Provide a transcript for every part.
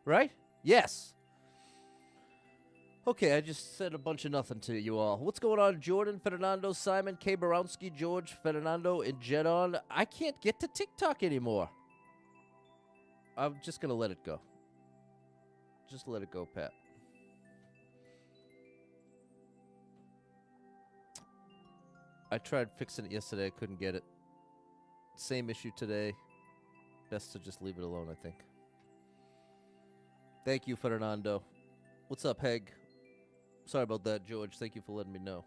Right? Yes. Okay, I just said a bunch of nothing to you all. What's going on, Jordan, Fernando, Simon, K. Barowski, George, Fernando, and Jedon? I can't get to TikTok anymore. I'm just going to let it go. Just let it go, Pat. I tried fixing it yesterday. I couldn't get it. Same issue today. Best to just leave it alone, I think. Thank you, Fernando. What's up, Heg? Sorry about that, George. Thank you for letting me know.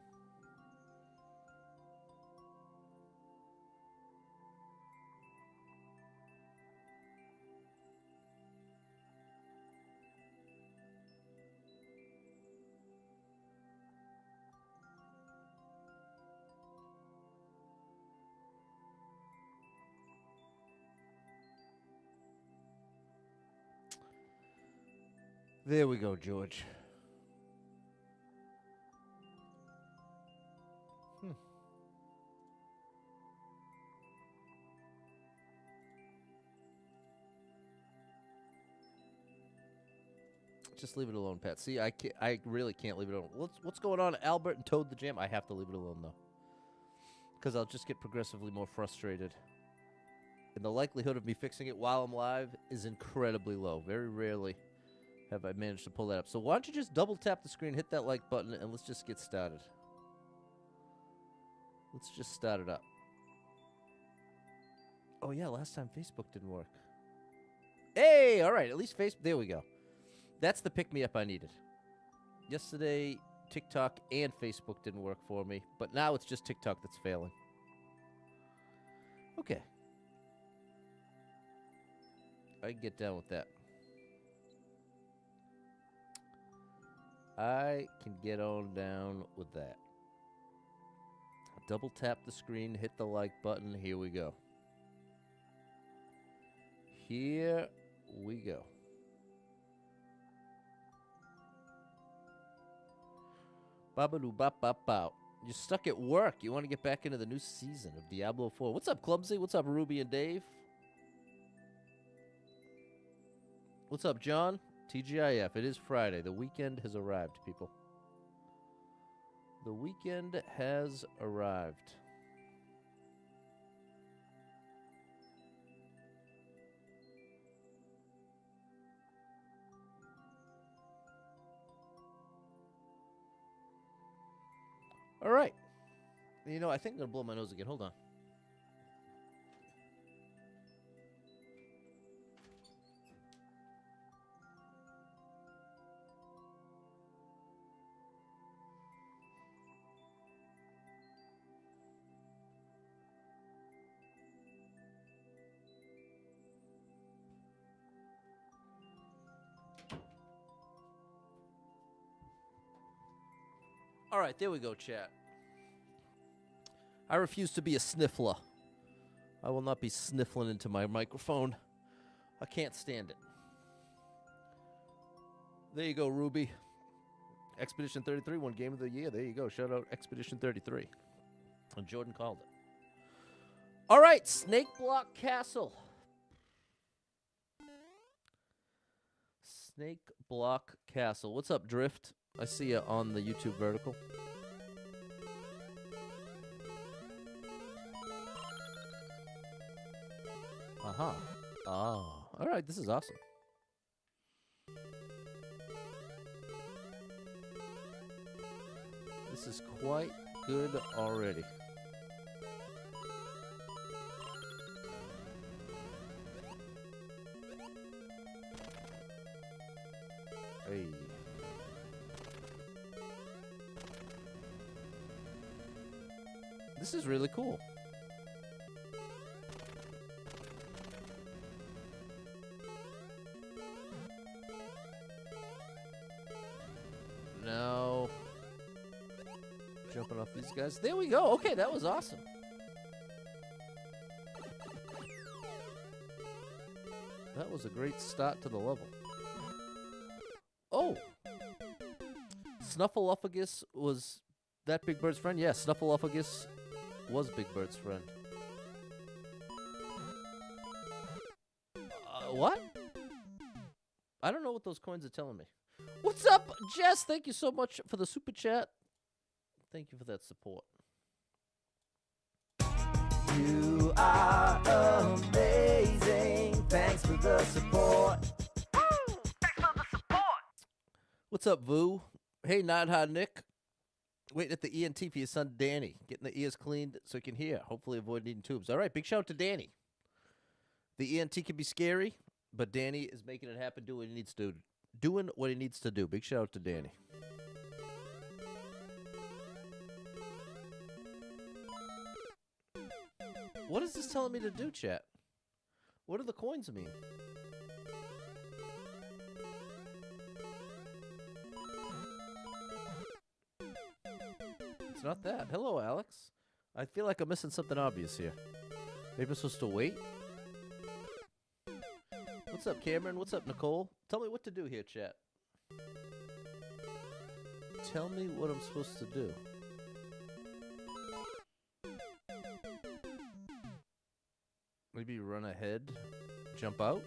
There we go, George. Just leave it alone, Pat. See, I really can't leave it alone. What's going on, Albert and Toad the Jam? I have to leave it alone, though. Because I'll just get progressively more frustrated. And the likelihood of me fixing it while I'm live is incredibly low. Very rarely have I managed to pull that up. So why don't you just double tap the screen, hit that like button, and let's just get started. Let's just start it up. Oh, yeah, last time Facebook didn't work. Hey, all right, at least Facebook. There we go. That's the pick-me-up I needed. Yesterday, TikTok and Facebook didn't work for me, but now it's just TikTok that's failing. Okay. I can get down with that. I can get on down with that. Double tap the screen, hit the like button. Here we go. Here we go. Babaloo bop bop bow. You're stuck at work. You want to get back into the new season of Diablo 4. What's up, Clumsy? What's up, Ruby and Dave? What's up, John? TGIF. It is Friday. The weekend has arrived, people. The weekend has arrived. All right. You know, I think I'm going to blow my nose again. Hold on. All right, there we go, chat. I refuse to be a sniffler. I will not be sniffling into my microphone. I can't stand it. There you go, Ruby. Expedition 33 won Game of the Year. There you go. Shout out Expedition 33. And Jordan called it. All right, Snake Block Castle. Snake Block Castle. What's up, Drift? I see you on the YouTube vertical. Aha. Oh. All right, this is awesome. This is quite good already. Hey. This is really cool. Now, jumping off these guys. There we go. Okay, that was awesome. That was a great start to the level. Oh! Snuffleupagus was that Big Bird's friend? Yeah, Snuffleupagus was Big Bird's friend. What? I don't know what those coins are telling me. What's up, Jess? Thank you so much for the super chat. Thank you for that support. You are amazing. Thanks for the support. Thanks for the support. What's up, Vu? Hey, Not Hard Nick. Waiting at the ENT for your son, Danny. Getting the ears cleaned so he can hear. Hopefully avoid needing tubes. All right, big shout out to Danny. The ENT can be scary, but Danny is making it happen, doing what he needs to do. Doing what he needs to do. Big shout out to Danny. What is this telling me to do, chat? What do the coins mean? It's not that. Hello, Alex. I feel like I'm missing something obvious here. Maybe I'm supposed to wait? What's up, Cameron? What's up, Nicole? Tell me what to do here, chat. Tell me what I'm supposed to do. Maybe run ahead, jump out.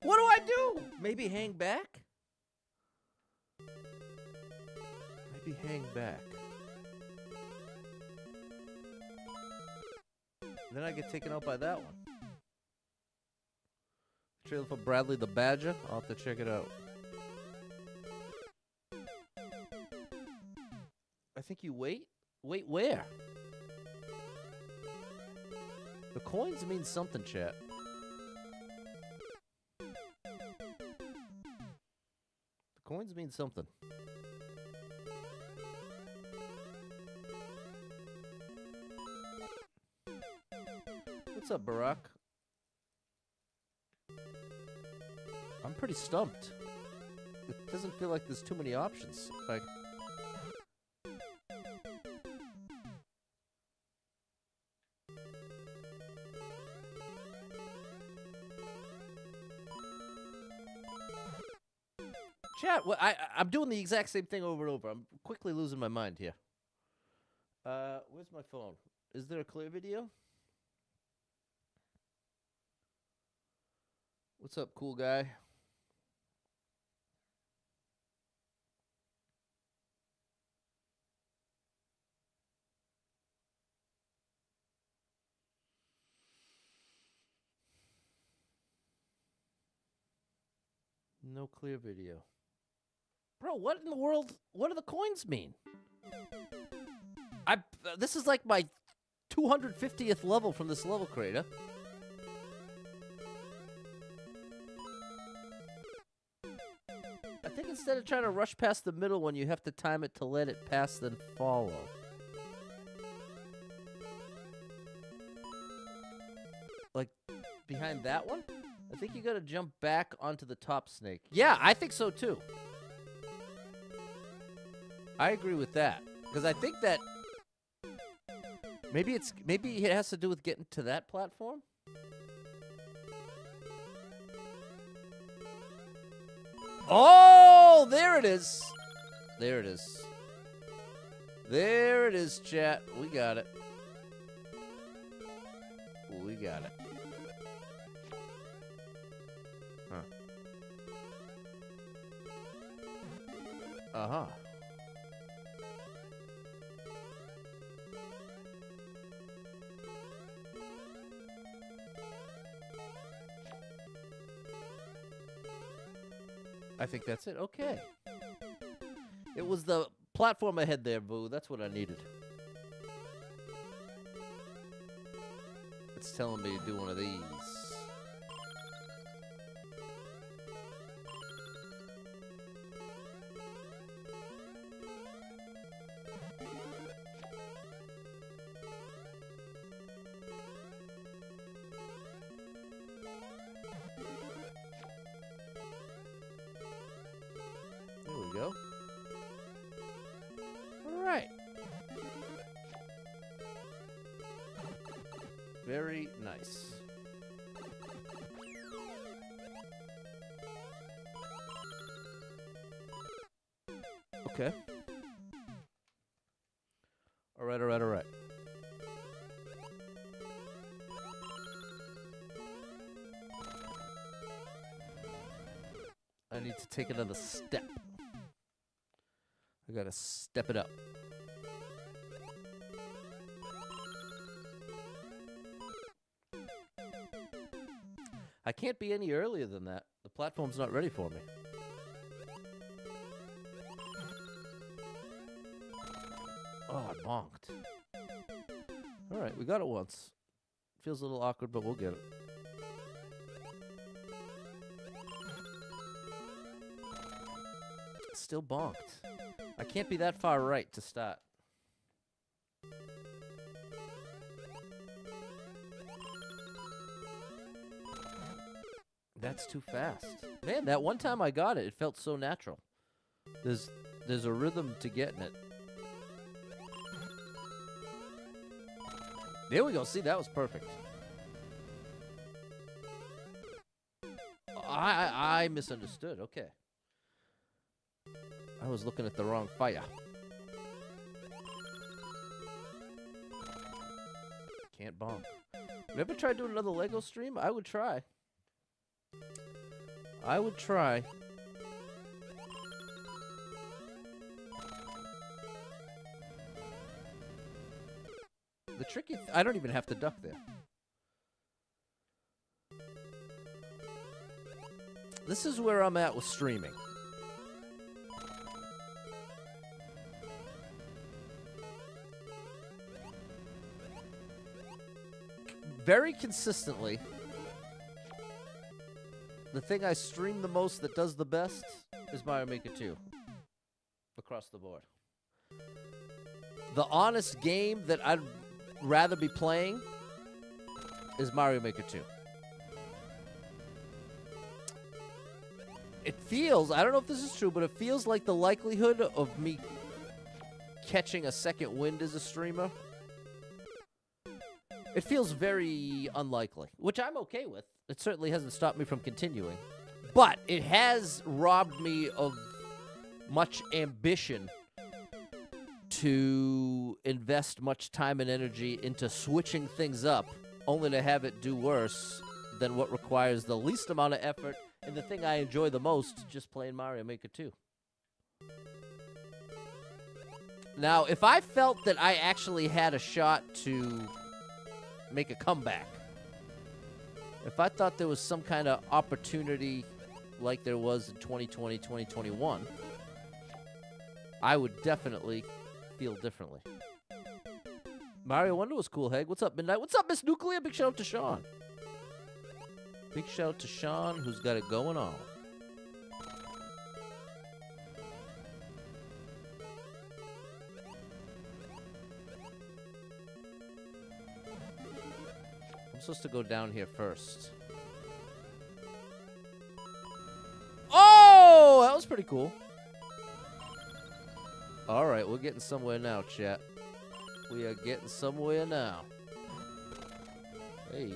What do I do? Maybe hang back? Maybe hang back. Then I get taken out by that one. Trailer for Bradley the Badger. I'll have to check it out. I think you wait. Wait where? The coins mean something, chat. The coins mean something. What's up, Barack? I'm pretty stumped. It doesn't feel like there's too many options. Like, chat, well, I'm doing the exact same thing over and over. I'm quickly losing my mind here. Where's my phone? Is there a clear video? What's up, cool guy? No clear video. Bro, what in the world? What do the coins mean? This is like my 250th level from this level creator. I think instead of trying to rush past the middle one, you have to time it to let it pass, then follow. Like, behind that one? I think you gotta jump back onto the top snake. Yeah, I think so too. I agree with that. Because I think that maybe it has to do with getting to that platform. Oh, there it is. There it is. There it is, chat. We got it. We got it. Huh. Uh-huh. I think that's it. Okay. It was the platform ahead there, Boo. That's what I needed. It's telling me to do one of these. Go. All right. Very nice. Okay. All right, all right, all right. need to take another step. I gotta step it up. I can't be any earlier than that. The platform's not ready for me. Oh, I bonked. Alright, we got it once. Feels a little awkward, but we'll get it. Still bonked. I can't be that far right to start. That's too fast. Man, that one time I got it, it felt so natural. There's a rhythm to getting it. There we go. See, that was perfect. I misunderstood. Okay. I was looking at the wrong fire. Can't bonk. Never tried doing another Lego stream? I would try. I would try. The tricky... I don't even have to duck there. This is where I'm at with streaming. Very consistently, the thing I stream the most that does the best is Mario Maker 2. Across the board. The honest game that I'd rather be playing is Mario Maker 2. It feels, I don't know if this is true, but it feels like the likelihood of me catching a second wind as a streamer, it feels very unlikely, which I'm okay with. It certainly hasn't stopped me from continuing. But it has robbed me of much ambition to invest much time and energy into switching things up, only to have it do worse than what requires the least amount of effort and the thing I enjoy the most, just playing Mario Maker 2. Now, if I felt that I actually had a shot to make a comeback, if I thought there was some kind of opportunity like there was in 2020, 2021, I would definitely feel differently. Mario Wonder was cool, Heg. What's up, Midnight? What's up, Miss Nuclear? Big shout out to Sean. Big shout out to Sean, who's got it going on. I'm supposed to go down here first. Oh, that was pretty cool. All right, we're getting somewhere now, chat. We are getting somewhere now. Hey.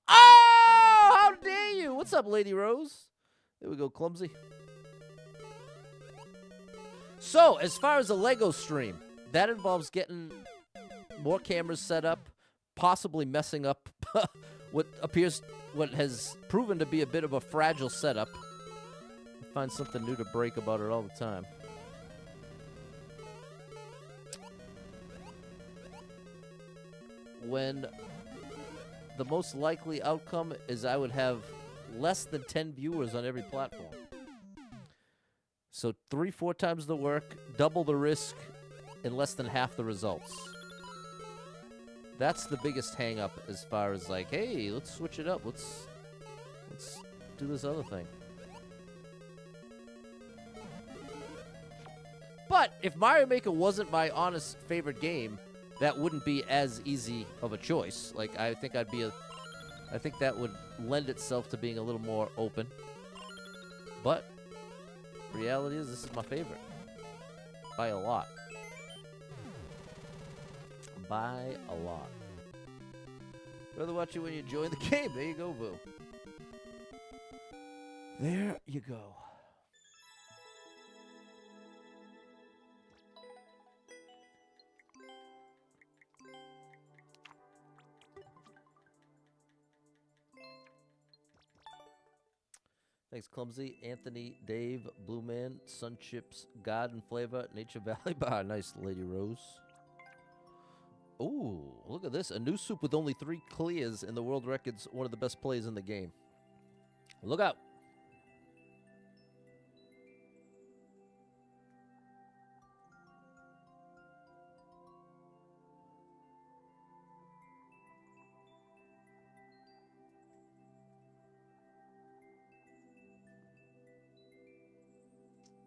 Oh, how dare you? What's up, Lady Rose? There we go, Clumsy. So, as far as a Lego stream, that involves getting more cameras set up, possibly messing up what has proven to be a bit of a fragile setup. I find something new to break about it all the time. When the most likely outcome is I would have less than 10 viewers on every platform. So 3-4 times the work, double the risk, and less than half the results. That's the biggest hang-up as far as like, hey, let's switch it up. Let's do this other thing. But if Mario Maker wasn't my honest favorite game, that wouldn't be as easy of a choice. Like, I think I think that would lend itself to being a little more open. But reality is, this is my favorite. By a lot. By a lot. Rather watch you when you join the game. There you go, Boo. There you go. Thanks, Clumsy, Anthony, Dave, Blue Man, Sunchips, God and Flavor, Nature Valley Bar. Nice, Lady Rose. Ooh, look at this. A new soup with only 3 clears in the world records. One of the best plays in the game. Look out.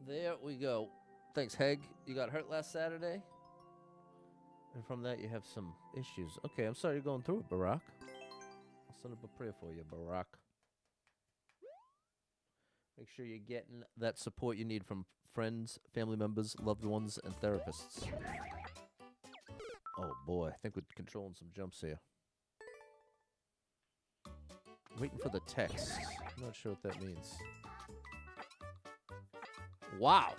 There we go. Thanks, Heg. You got hurt last Saturday? And from that, you have some issues. Okay, I'm sorry you're going through it, Barack. I'll send up a prayer for you, Barack. Make sure you're getting that support you need from friends, family members, loved ones, and therapists. Oh, boy. I think we're controlling some jumps here. Waiting for the text. I'm not sure what that means. Wow.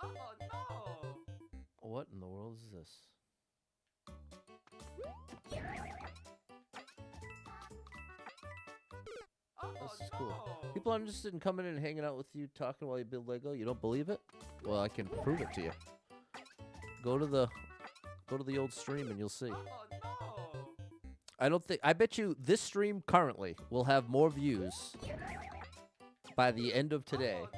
Oh, no. What in the world is this? Oh, This is cool. no. People are interested in coming in and hanging out with you, talking while you build Lego. You don't believe it? Well, I can prove it to you. Go to the old stream and you'll see. Oh, I bet you this stream currently will have more views by the end of today no.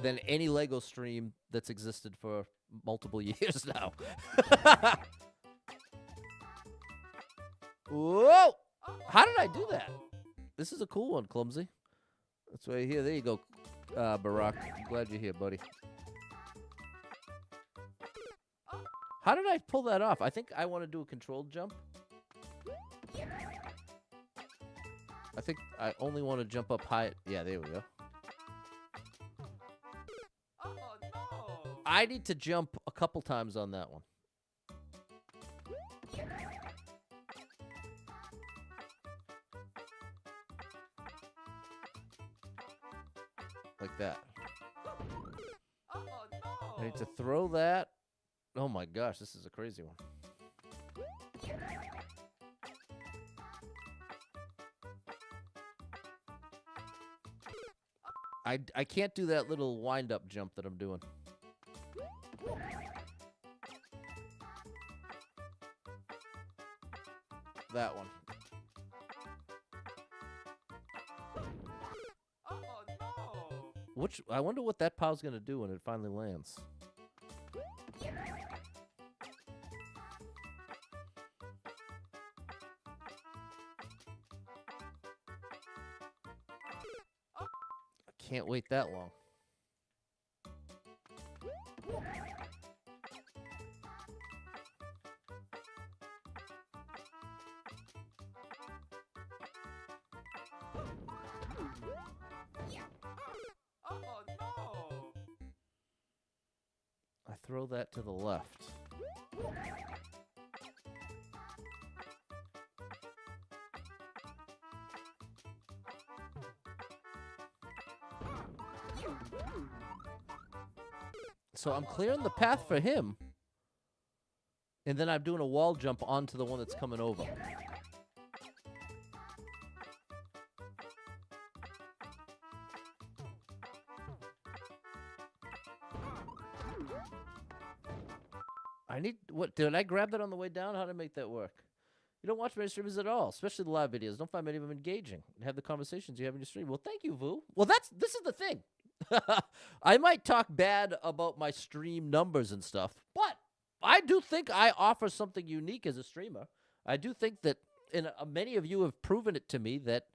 than any Lego stream that's existed for multiple years now. Whoa! How did I do that? This is a cool one, Clumsy. That's right here. There you go, Barack. I'm glad you're here, buddy. How did I pull that off? I think I want to do a controlled jump. I think I only want to jump up high. Yeah, there we go. Oh, no. I need to jump a couple times on that one. Like that. Oh, no. I need to throw that. Oh my gosh, this is a crazy one. I can't do that little wind-up jump that I'm doing. That one. Oh, no. Which I wonder what that pow's gonna do when it finally lands. I can't wait that long. Oh, no. I throw that to the left. So I'm clearing the path for him. And then I'm doing a wall jump onto the one that's coming over. Did I grab that on the way down? How did I make that work? You don't watch many streamers at all, especially the live videos. Don't find many of them engaging and have the conversations you have in your stream. Well, thank you, Vu. Well, this is the thing. I might talk bad about my stream numbers and stuff, but I do think I offer something unique as a streamer. I do think that many of you have proven it to me that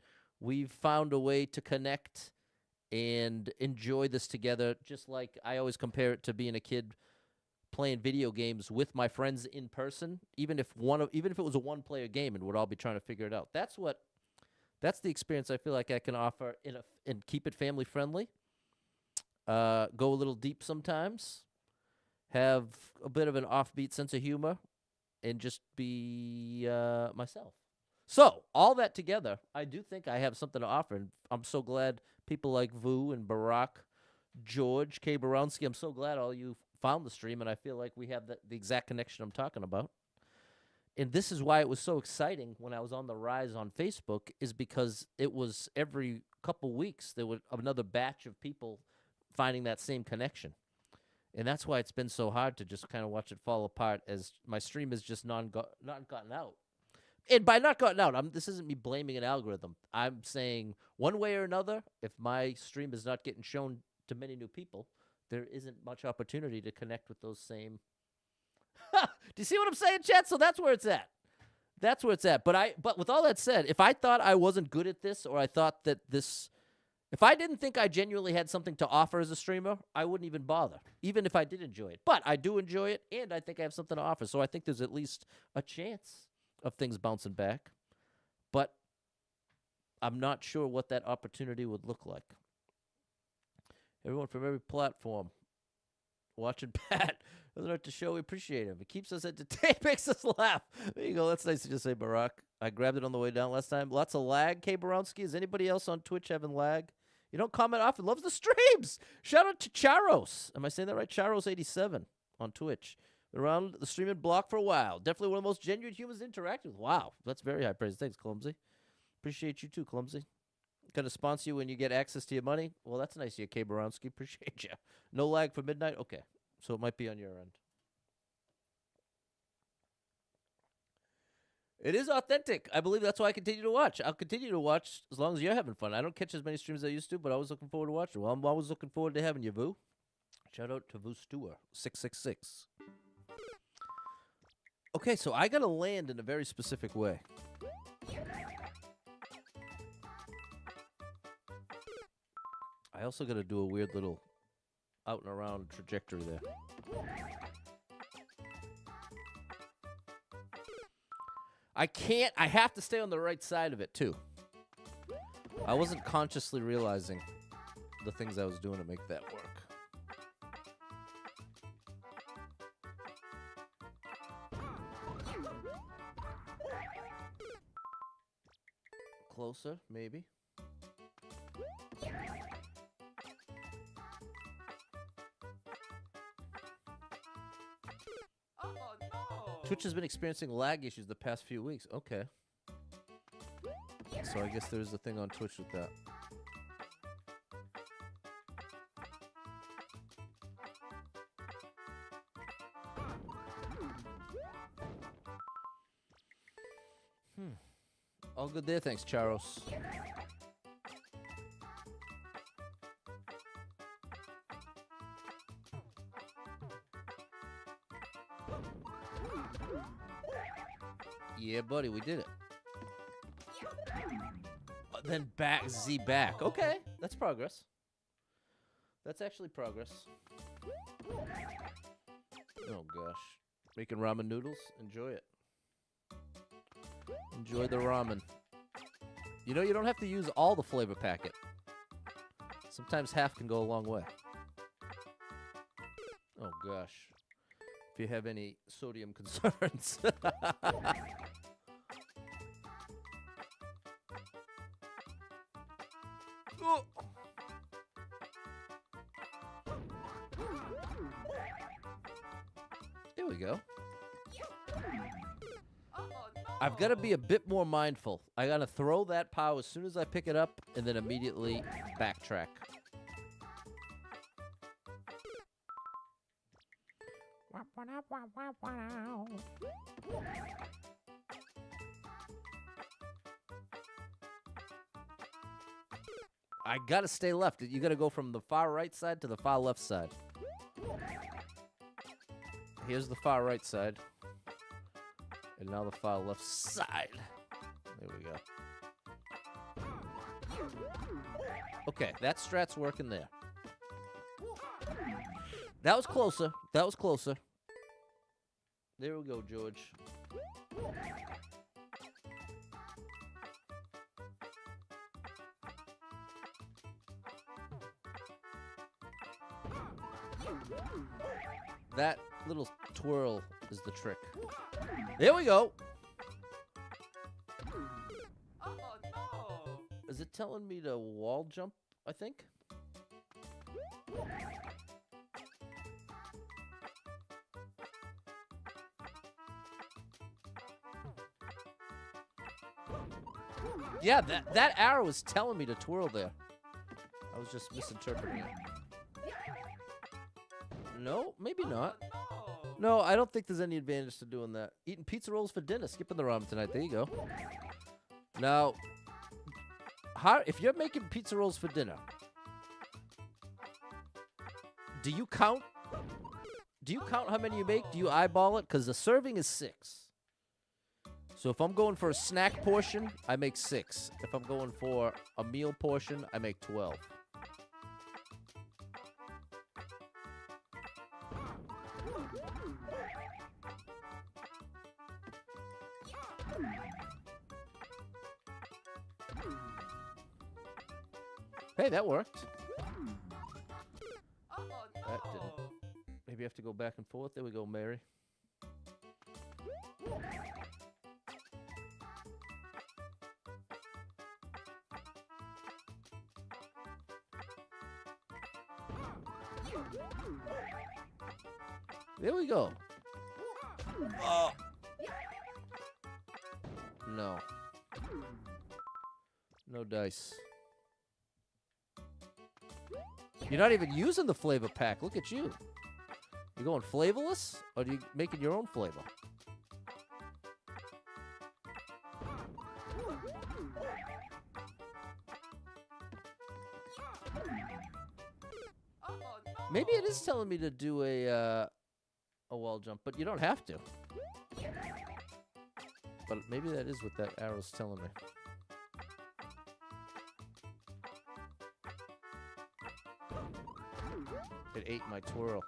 we've found a way to connect and enjoy this together, just like I always compare it to being a kid playing video games with my friends in person, even if it was a one-player game and we'd all be trying to figure it out. That's the experience I feel like I can offer and keep it family friendly. Go a little deep sometimes, have a bit of an offbeat sense of humor, and just be myself. So all that together, I do think I have something to offer, and I'm so glad people like Vu and Barack, George, K. Baronsky, I'm so glad all you found the stream, and I feel like we have the exact connection I'm talking about. And this is why it was so exciting when I was on the rise on Facebook, is because it was every couple weeks there was another batch of people finding that same connection. And that's why it's been so hard to just kind of watch it fall apart, as my stream has just not gotten out. And by not gotten out, this isn't me blaming an algorithm. I'm saying one way or another, if my stream is not getting shown to many new people, there isn't much opportunity to connect with those same. Do you see what I'm saying, chat? So that's where it's at. That's where it's at. But with all that said, if I thought I wasn't good at this, or I thought that this, if I didn't think I genuinely had something to offer as a streamer, I wouldn't even bother, even if I did enjoy it. But I do enjoy it, and I think I have something to offer. So I think there's at least a chance of things bouncing back. But I'm not sure what that opportunity would look like. Everyone from every platform watching Pat. Doesn't hurt to show we appreciate him. It keeps us entertained, makes us laugh. There you go. That's nice to just say, Barack. I grabbed it on the way down last time. Lots of lag, K. Barowski. Is anybody else on Twitch having lag? You don't comment often. Loves the streams. Shout out to Charos. Am I saying that right? Charos87 on Twitch. Around the streaming block for a while. Definitely one of the most genuine humans to interact with. Wow. That's very high praise. Thanks, Clumsy. Appreciate you too, Clumsy. Gonna sponsor you when you get access to your money? Well, that's nice of you, K. Barowski. Appreciate you. No lag for midnight? Okay. So it might be on your end. It is authentic. I believe that's why I continue to watch. I'll continue to watch as long as you're having fun. I don't catch as many streams as I used to, but I was looking forward to watching. Well, I'm always looking forward to having you, Vu. Shout out to Vu Stewart, 666. Okay, so I got to land in a very specific way. I also got to do a weird little out and around trajectory there. I have to stay on the right side of it, too. I wasn't consciously realizing the things I was doing to make that work. Closer, maybe. Twitch has been experiencing lag issues the past few weeks. Okay. So I guess there's a thing on Twitch with that. All good there. Thanks, Charos. Yeah, buddy, we did it. Then back, Z back. Okay, that's progress. That's actually progress. Oh, gosh. Making ramen noodles? Enjoy it. Enjoy the ramen. You know, you don't have to use all the flavor packet. Sometimes half can go a long way. Oh, gosh. If you have any sodium concerns. Oh. There we go. I've got to be a bit more mindful. I got to throw that pow as soon as I pick it up and then immediately backtrack. I gotta stay left. You gotta go from the far right side to the far left side. Here's the far right side. And now the far left side. There we go. Okay, that strat's working there. That was closer. That was closer. There we go, George. That little twirl is the trick. There we go. Oh, no. Is it telling me to wall jump, I think? Yeah, that arrow is telling me to twirl there. I was just misinterpreting it. No, maybe not. No, I don't think there's any advantage to doing that. Eating pizza rolls for dinner, skipping the ramen tonight. There you go. Now, if you're making pizza rolls for dinner, do you count? Do you count how many you make? Do you eyeball it? Because the serving is 6. So if I'm going for a snack portion, I make 6. If I'm going for a meal portion, I make 12. Hey, that worked. That didn't. Maybe I have to go back and forth. There we go, Mary. There we go. Oh. No. No dice. You're not even using the flavor pack. Look at you. You going flavorless, or are you making your own flavor? Maybe it is telling me to do a wall jump, but you don't have to. But maybe that is what that arrow's telling me. It ate my twirl.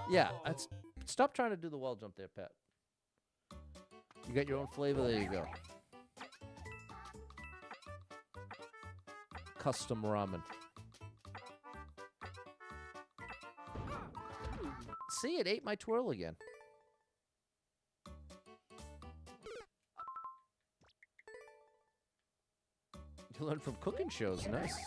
Yeah, stop trying to do the wall jump there, Pat. You got your own flavor, there you go. Custom ramen. See, it ate my twirl again. You learn from cooking shows, nice.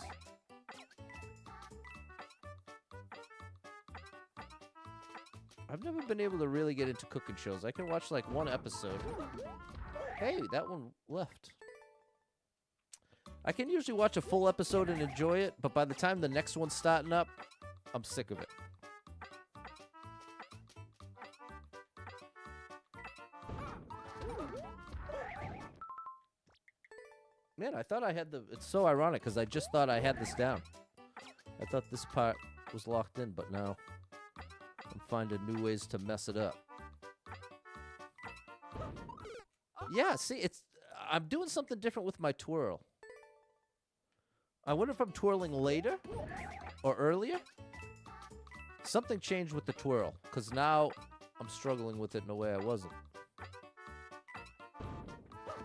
I've never been able to really get into cooking shows. I can watch like one episode. Hey, that one left. I can usually watch a full episode and enjoy it, but by the time the next one's starting up, I'm sick of it. Man, I thought I had the... It's so ironic, because I just thought I had this down. I thought this part was locked in, but now I'm finding new ways to mess it up. Yeah, see, I'm doing something different with my twirl. I wonder if I'm twirling later or earlier. Something changed with the twirl, because now I'm struggling with it in a way I wasn't.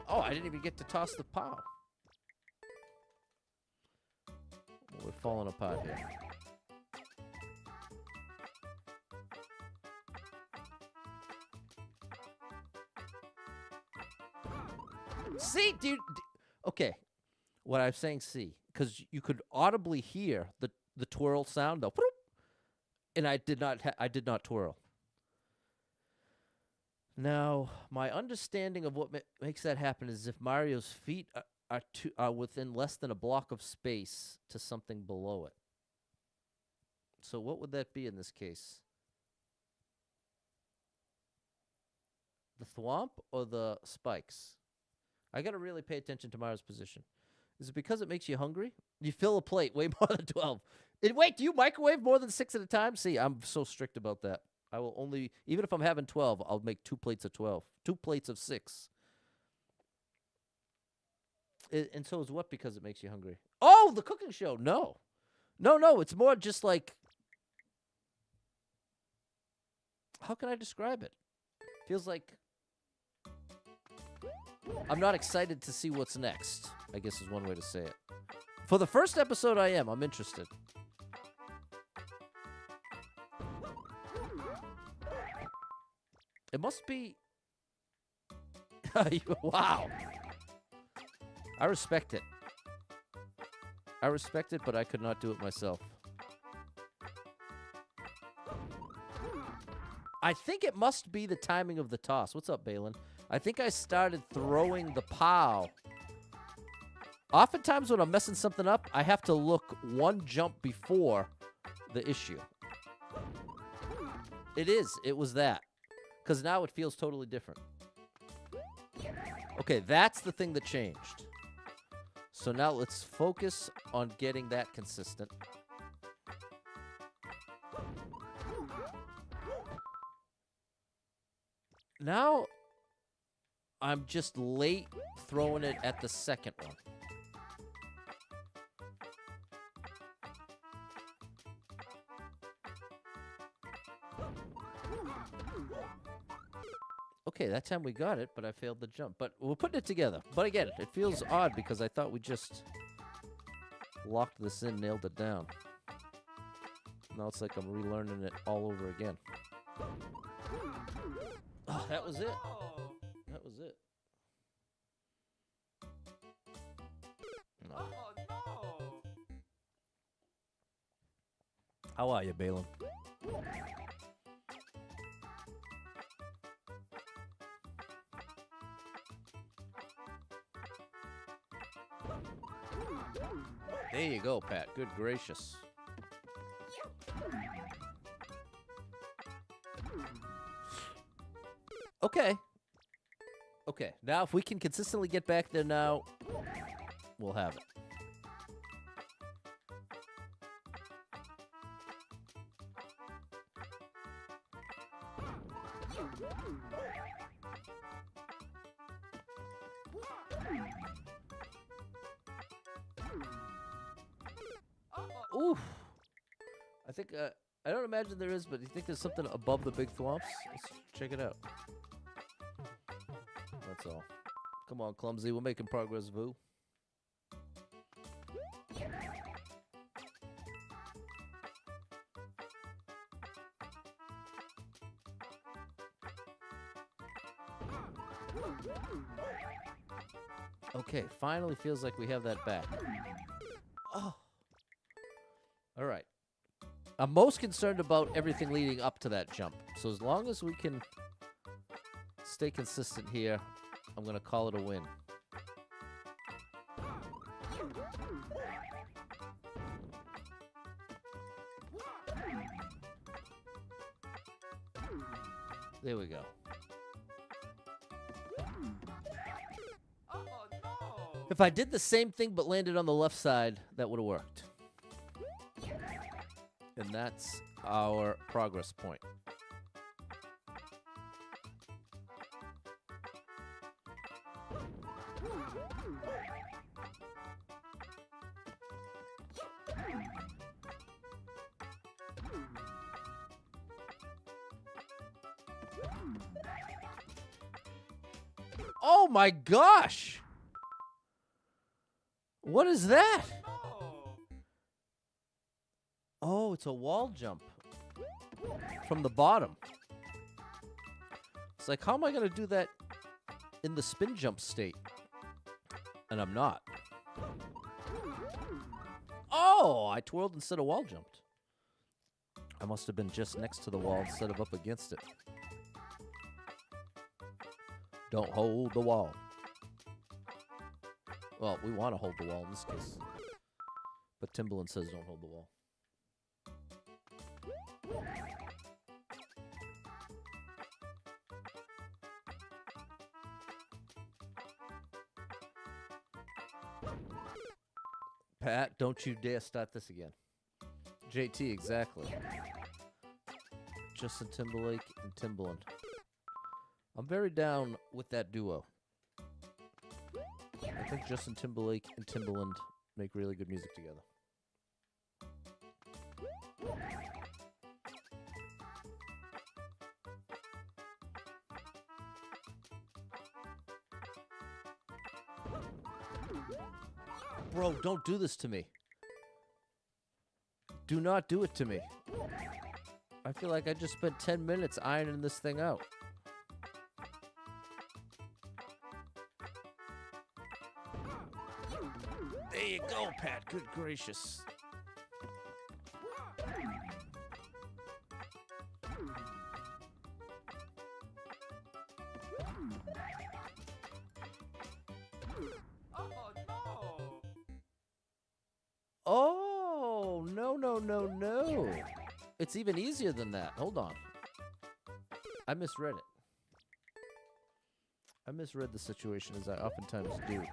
Oh, I didn't even get to toss the pow. We're falling apart here. See, dude. Okay, what I'm saying, see, because you could audibly hear the twirl sound, though, and I did not twirl. Now, my understanding of what makes that happen is if Mario's feet are within less than a block of space to something below it. So what would that be in this case? The thwomp or the spikes? I got to really pay attention to Mario's position. Is it because it makes you hungry? You fill a plate way more than 12. Wait, do you microwave more than 6 at a time? See, I'm so strict about that. I will only, even if I'm having 12, I'll make 2 plates of 12. 2 plates of 6. And so is what because it makes you hungry? Oh, the cooking show. No. No, it's more just like, how can I describe it? Feels like I'm not excited to see what's next, I guess is one way to say it. For the first episode, I am. I'm interested. It must be Wow. I respect it. I respect it, but I could not do it myself. I think it must be the timing of the toss. What's up, Balin? I think I started throwing the POW. Oftentimes when I'm messing something up, I have to look one jump before the issue. It is. It was that. Because now it feels totally different. Okay, that's the thing that changed. So now let's focus on getting that consistent. Now, I'm just late throwing it at the second one. Okay, that time we got it, but I failed the jump. But we're putting it together. But again, it feels odd because I thought we just locked this in, nailed it down. Now it's like I'm relearning it all over again. Oh, that was it. That was it. No. Oh no! How are you, Balin? There you go, Pat. Good gracious. Okay. Okay. Now, if we can consistently get back there now, we'll have it. Oof. I think, I don't imagine there is, but you think there's something above the big thwomps? Let's check it out. That's all. Come on, Clumsy. We're making progress, Boo. Okay, finally feels like we have that back. Oh. All right. I'm most concerned about everything leading up to that jump. So as long as we can stay consistent here, I'm going to call it a win. There we go. Oh no! If I did the same thing but landed on the left side, that would have worked. And that's our progress point. Oh my gosh! What is that? No! Oh, it's a wall jump from the bottom. It's like, how am I going to do that in the spin jump state? And I'm not. Oh, I twirled instead of wall jumped. I must have been just next to the wall instead of up against it. Don't hold the wall. Well, we want to hold the wall in this case. But Timbaland says don't hold the wall. Pat, don't you dare start this again. JT, exactly. Justin Timberlake and Timbaland. I'm very down with that duo. I think Justin Timberlake and Timbaland make really good music together. Bro, don't do this to me. Do not do it to me. I feel like I just spent 10 minutes ironing this thing out. There you go, Pat. Good gracious. Oh, no. Oh, no. It's even easier than that. Hold on. I misread it. I misread the situation, as I oftentimes do.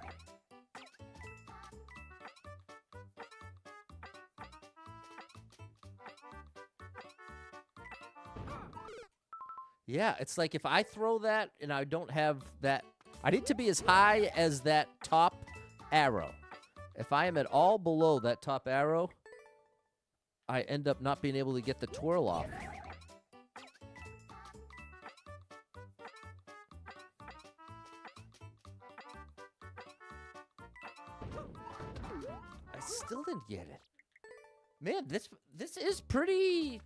Yeah, it's like if I throw that and I don't have that, I need to be as high as that top arrow. If I am at all below that top arrow, I end up not being able to get the twirl off. I still didn't get it. Man, this is pretty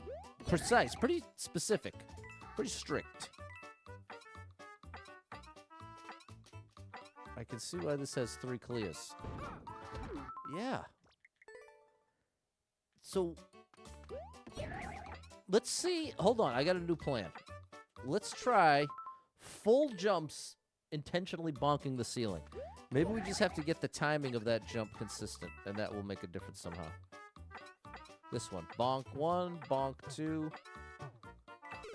precise, pretty specific, pretty strict. I can see why this has 3 clears. Yeah. So, let's see. Hold on, I got a new plan. Let's try full jumps intentionally bonking the ceiling. Maybe we just have to get the timing of that jump consistent, and that will make a difference somehow. This one. Bonk 1, bonk 2.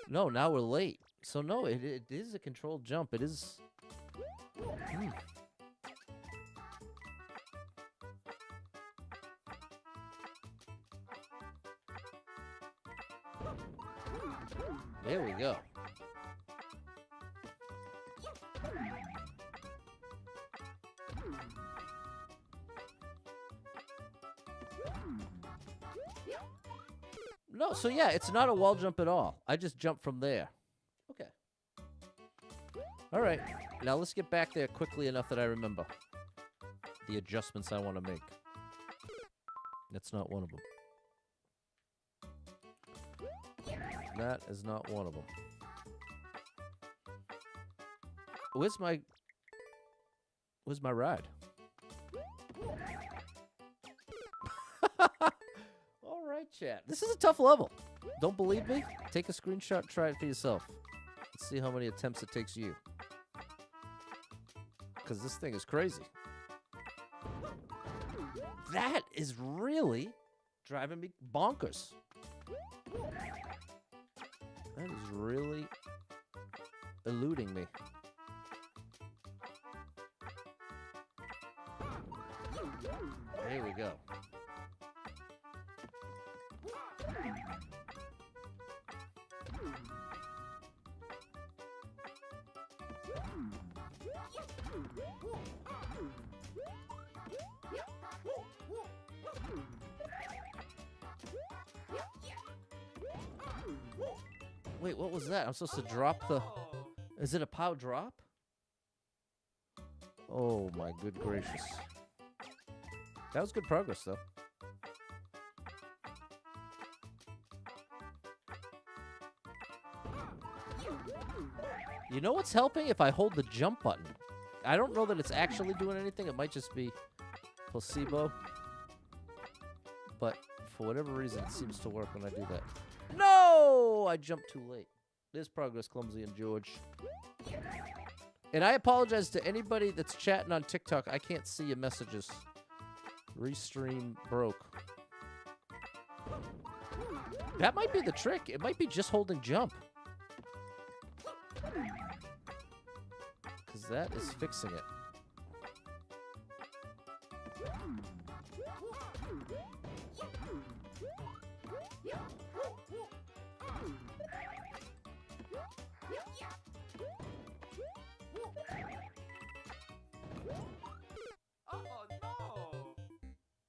No, now we're late. So, no, it is a controlled jump. It is... There we go. No, so yeah, it's not a wall jump at all. I just jump from there. Okay. All right. Now let's get back there quickly enough that I remember the adjustments I want to make. That's not one of them. That is not one of them. Where's my ride? All right, chat. This is a tough level. Don't believe me? Take a screenshot, try it for yourself. Let's see how many attempts it takes you. Because this thing is crazy. That is really driving me bonkers. That is really eluding me. There we go. Wait, what was that? I'm supposed to drop the... Is it a POW drop? Oh my good gracious. That was good progress, though. You know what's helping? If I hold the jump button. I don't know that it's actually doing anything. It might just be placebo. But for whatever reason, it seems to work when I do that. No! I jumped too late. There's progress, Clumsy and George. And I apologize to anybody that's chatting on TikTok. I can't see your messages. Restream broke. That might be the trick. It might be just holding jump. Because that is fixing it. Oh, no.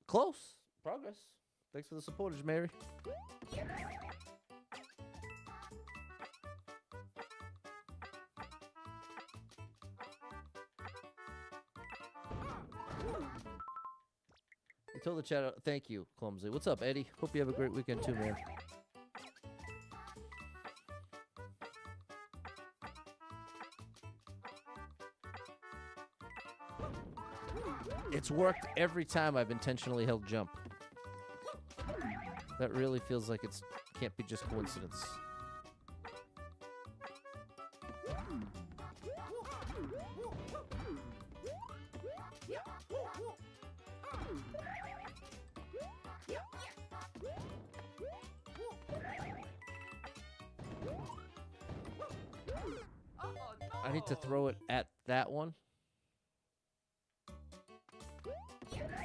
Close. Progress. Thanks for the supporters, Mary. You told the chat, thank you, Clumsy. What's up, Eddie? Hope you have a great weekend too, man. It's worked every time I've intentionally held jump. That really feels like it's can't be just coincidence. I need to throw it at that one.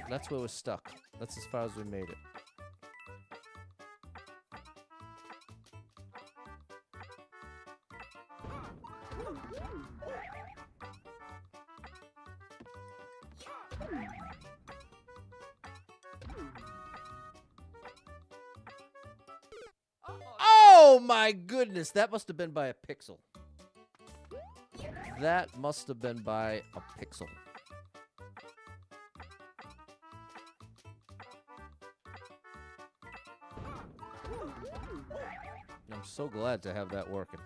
That's where we're stuck. That's as far as we made it. Oh my goodness, that must have been by a pixel. That must have been by a pixel. I'm so glad to have that working.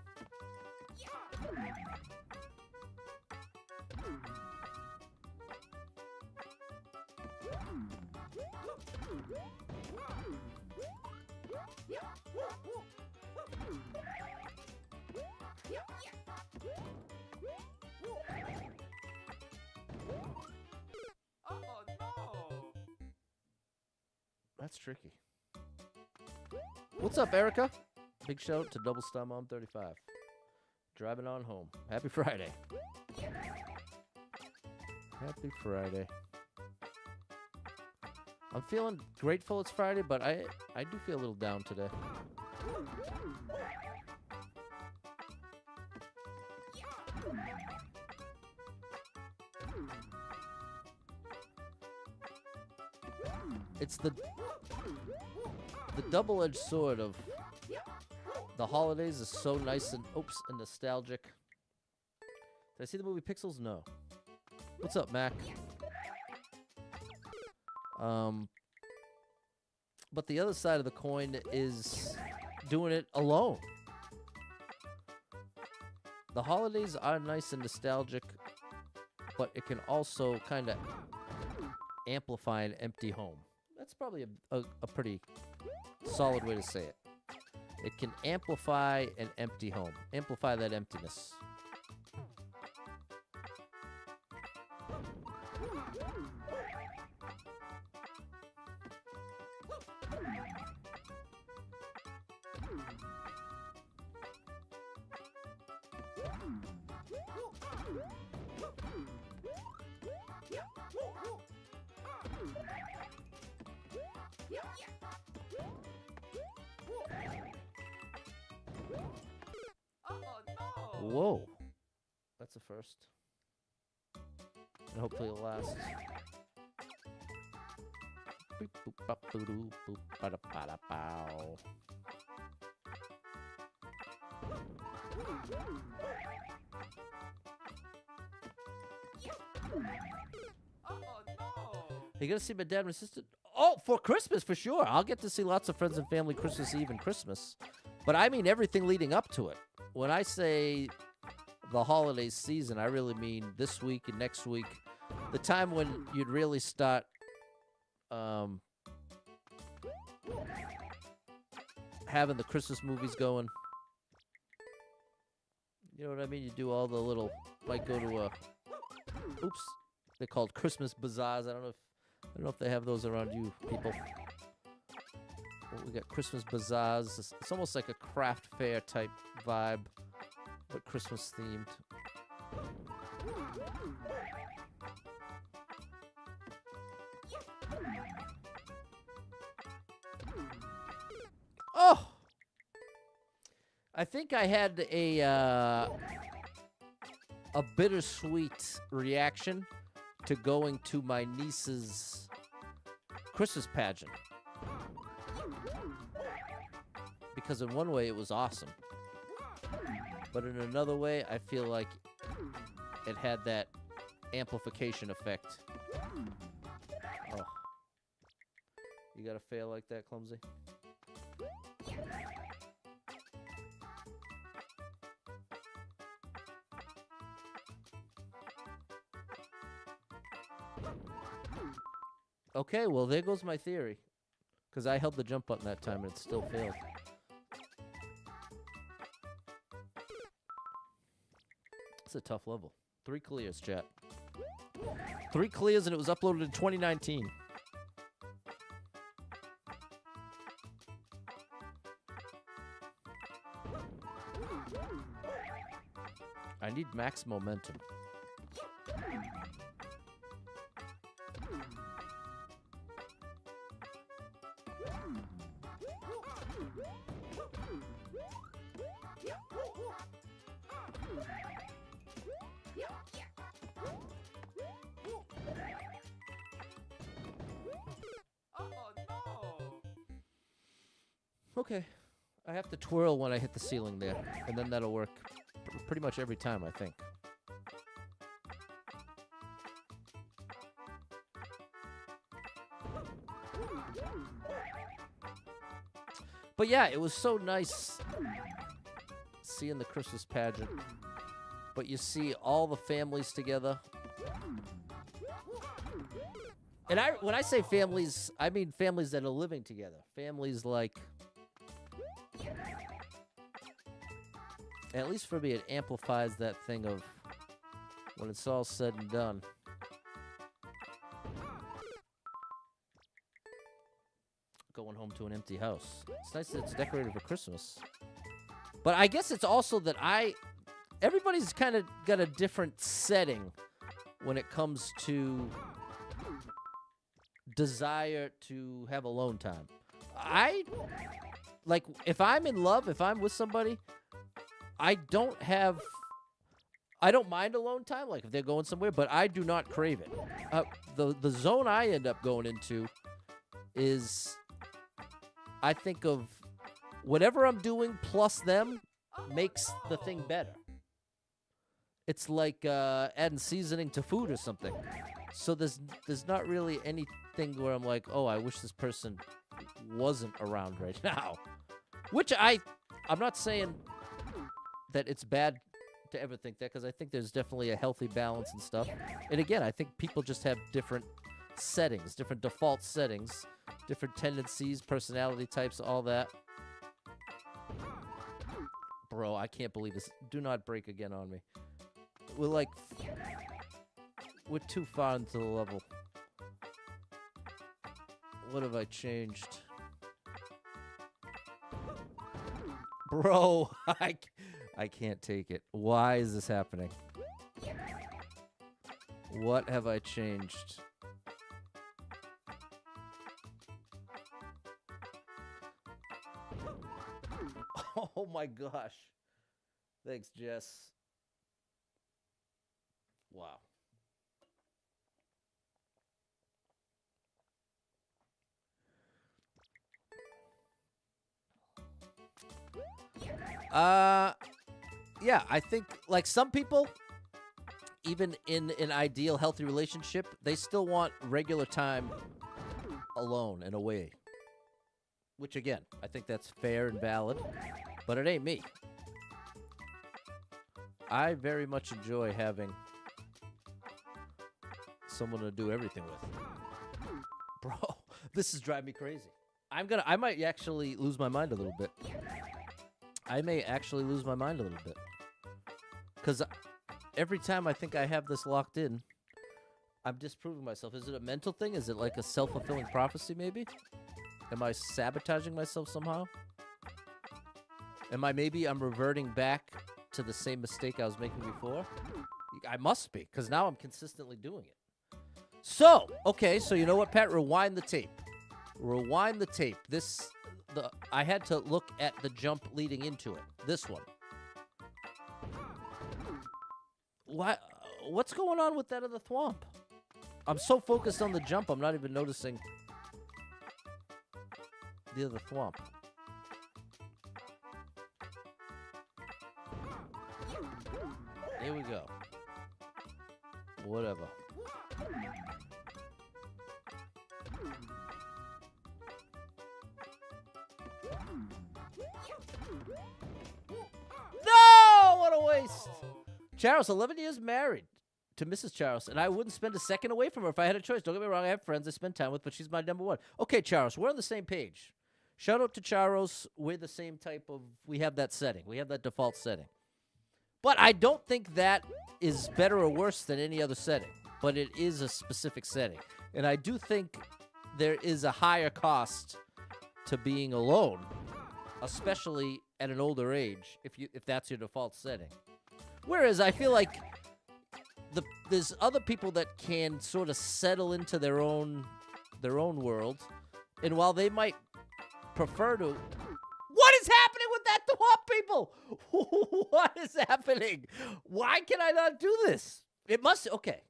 That's tricky. What's up, Erica? Big shout out to Double Star Mom 35. Driving on home. Happy Friday. Happy Friday. I'm feeling grateful it's Friday, but I do feel a little down today. It's the double-edged sword of the holidays is so nice and and nostalgic. Did I see the movie Pixels? No. What's up, Mac? But the other side of the coin is doing it alone. The holidays are nice and nostalgic, but it can also kind of amplify an empty home. That's probably a pretty solid way to say it. It can amplify an empty home. Amplify that emptiness. Whoa. That's a first. And hopefully it'll last. Boop, boop, bop, boo, doo, boop, bada, bada, bow. You gonna see my dad and my sister? Oh, for Christmas, for sure. I'll get to see lots of friends and family Christmas Eve and Christmas. But I mean everything leading up to it. When I say the holiday season, I really mean this week and next week. The time when you'd really start having the Christmas movies going. You know what I mean? You do all the little, might go to a, oops, they're called Christmas bazaars. I don't know if they have those around you people. Well, we got Christmas bazaars. It's almost like a craft fair type vibe, but Christmas themed. Oh! I think I had a bittersweet reaction to going to my niece's Christmas pageant. Because in one way it was awesome. But in another way, I feel like it had that amplification effect. Oh. You gotta fail like that, Clumsy? Okay, well, there goes my theory. Because I held the jump button that time and it still failed. It's a tough level. 3 clears, chat. 3 clears, and it was uploaded in 2019. I need max momentum. Oh no! Okay. I have to twirl when I hit the ceiling there, and then that'll work pretty much every time, I think. But yeah, it was so nice seeing the Christmas pageant. But you see all the families together. And when I say families, I mean families that are living together. Families like... At least for me, it amplifies that thing of when it's all said and done. Going home to an empty house. It's nice that it's decorated for Christmas. But I guess it's also that everybody's kind of got a different setting when it comes to desire to have alone time. Like, if I'm in love, if I'm with somebody, I don't mind alone time, like if they're going somewhere, but I do not crave it. The zone I end up going into is, I think of whatever I'm doing plus them makes the thing better. It's like adding seasoning to food or something. So there's not really anything where I'm like, oh, I wish this person wasn't around right now. Which I'm not saying that it's bad to ever think that, because I think there's definitely a healthy balance and stuff. And again, I think people just have different settings, different default settings, different tendencies, personality types, all that. Bro, I can't believe this. Do not break again on me. We're too far into the level. What have I changed? Bro, I can't take it. Why is this happening? What have I changed? Oh my gosh. Thanks, Jess. Wow. Yeah, I think, like, some people, even in an ideal, healthy relationship, they still want regular time alone and away. Which, again, I think that's fair and valid, but it ain't me. I very much enjoy having someone to do everything with. Bro, this is driving me crazy. I might actually lose my mind a little bit. I may actually lose my mind a little bit. Because every time I think I have this locked in, I'm disproving myself. Is it a mental thing? Is it like a self-fulfilling prophecy, maybe? Am I sabotaging myself somehow? I'm reverting back to the same mistake I was making before? I must be, because now I'm consistently doing it. So, okay, so you know what, Pat? Rewind the tape. Rewind the tape. I had to look at the jump leading into it. This one. What's going on with that other thwomp? I'm so focused on the jump, I'm not even noticing the other thwomp. Here we go. Whatever. No! What a waste! Charos, 11 years married to Mrs. Charos, and I wouldn't spend a second away from her if I had a choice. Don't get me wrong, I have friends I spend time with, but she's my number one. Okay, Charos, we're on the same page. Shout out to Charos. We're the same type of, we have that setting. We have that default setting. But I don't think that is better or worse than any other setting. But it is a specific setting. And I do think there is a higher cost to being alone, especially at an older age, if that's your default setting. Whereas I feel like there's other people that can sort of settle into their own world, and while they might prefer to, what is happening with that Thwomp, people? What is happening? Why can I not do this? It must, okay,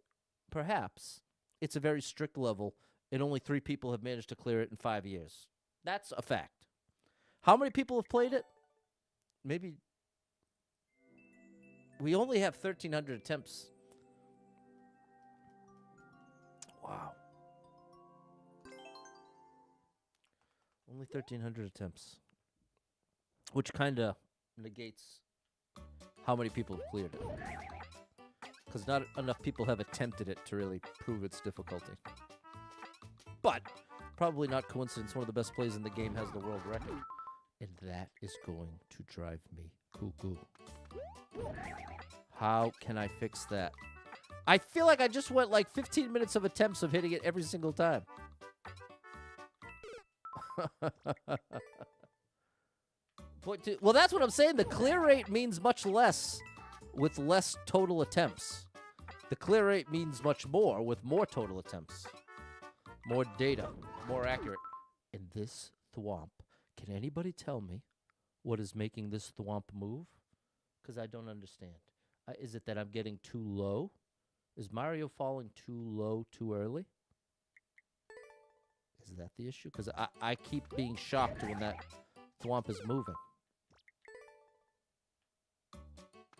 perhaps it's a very strict level, and only 3 people have managed to clear it in 5 years. That's a fact. How many people have played it? Maybe. We only have 1,300 attempts. Wow. Only 1,300 attempts. Which kind of negates how many people have cleared it. Because not enough people have attempted it to really prove its difficulty. But, probably not coincidence, one of the best plays in the game has the world record. And that is going to drive me cuckoo. How can I fix that? I feel like I just went like 15 minutes of attempts of hitting it every single time. Well, that's what I'm saying. The clear rate means much less with less total attempts. The clear rate means much more with more total attempts. More data, more accurate. And this Thwomp, can anybody tell me what is making this Thwomp move? Because I don't understand. Is it that I'm getting too low? Is Mario falling too low too early? Is that the issue? Because I keep being shocked when that Thwomp is moving.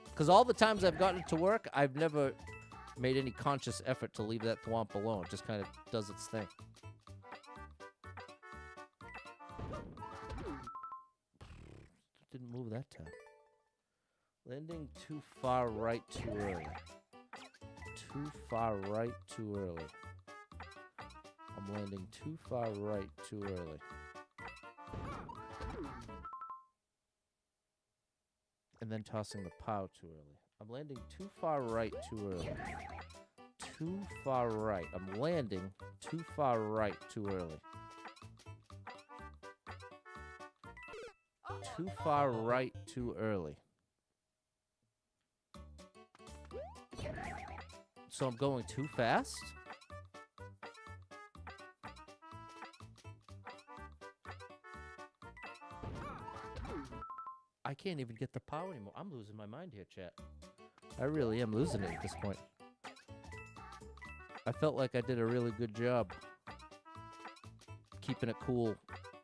Because all the times I've gotten it to work, I've never made any conscious effort to leave that Thwomp alone. It just kind of does its thing. Didn't move that time. Landing too far right too early. Too far right too early. I'm landing too far right too early. And then tossing the POW too early. I'm landing too far right too early. Too far right. I'm landing too far right too early. Too far right too early. So I'm going too fast? I can't even get the POW anymore. I'm losing my mind here, chat. I really am losing it at this point. I felt like I did a really good job keeping it cool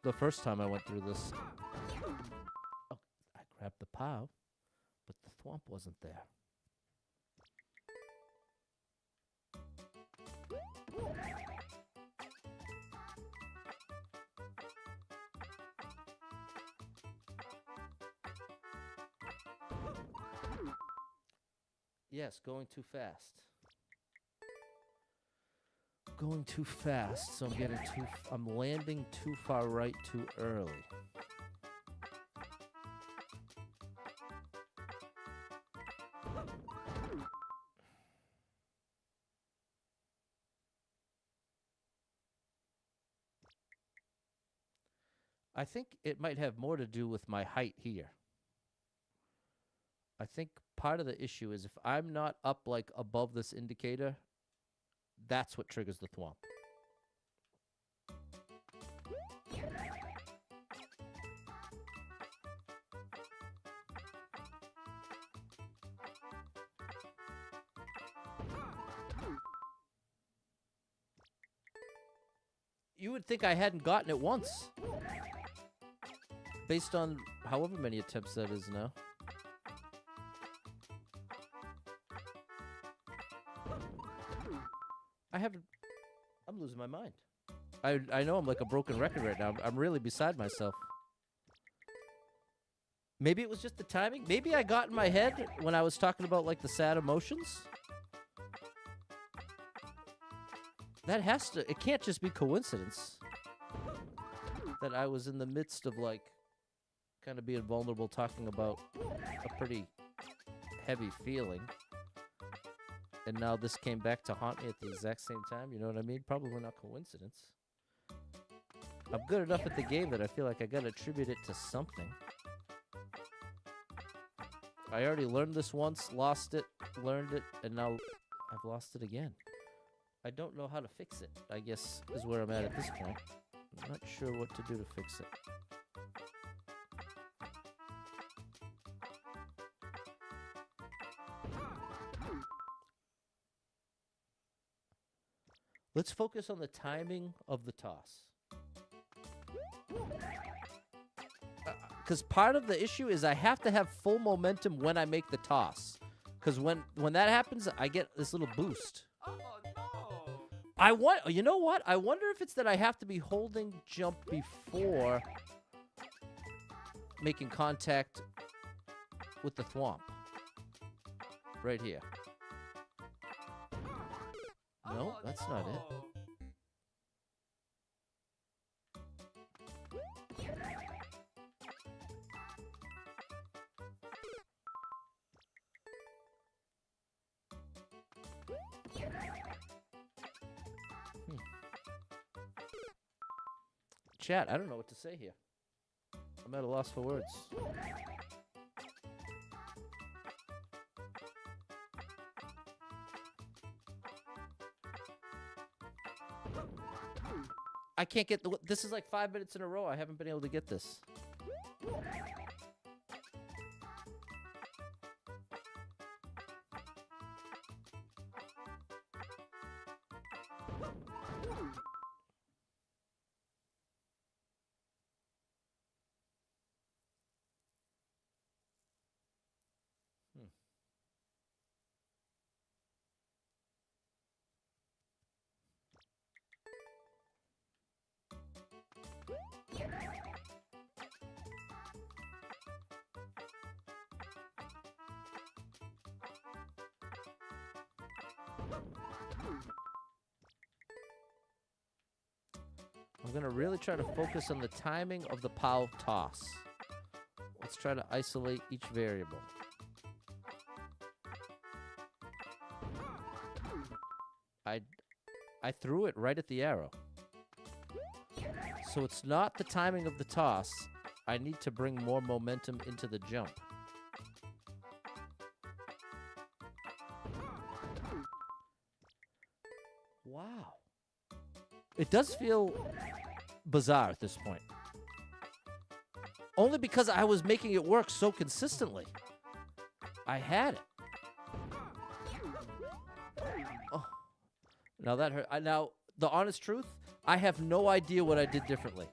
the first time I went through this. Oh, I grabbed the POW, but the Thwomp wasn't there. Yes, going too fast. Going too fast, so I'm getting I'm landing too far right too early. I think it might have more to do with my height here. I think part of the issue is if I'm not up like above this indicator, that's what triggers the Thwomp. You would think I hadn't gotten it once. Based on however many attempts that is now. I'm losing my mind. I know I'm like a broken record right now. I'm really beside myself. Maybe it was just the timing. Maybe I got in my head when I was talking about like the sad emotions. That has to... It can't just be coincidence that I was in the midst of, like, kind of being vulnerable, talking about a pretty heavy feeling. And now this came back to haunt me at the exact same time. You know what I mean? Probably not coincidence. I'm good enough at the game that I feel like I got to attribute it to something. I already learned this once, lost it, learned it, and now I've lost it again. I don't know how to fix it, I guess, is where I'm at this point. I'm not sure what to do to fix it. Let's focus on the timing of the toss. Because part of the issue is I have to have full momentum when I make the toss. Because when that happens, I get this little boost. Oh no! You know what? I wonder if it's that I have to be holding jump before making contact with the thwomp. Right here. No, that's not it. Chat, I don't know what to say here. I'm at a loss for words. I can't get the... This is like 5 minutes in a row. I haven't been able to get this. I'm going to really try to focus on the timing of the POW toss. Let's try to isolate each variable. I threw it right at the arrow. So it's not the timing of the toss. I need to bring more momentum into the jump. Wow. It does feel bizarre at this point. Only because I was making it work so consistently. I had it. Oh. Now that hurt. Now, the honest truth, I have no idea what I did differently.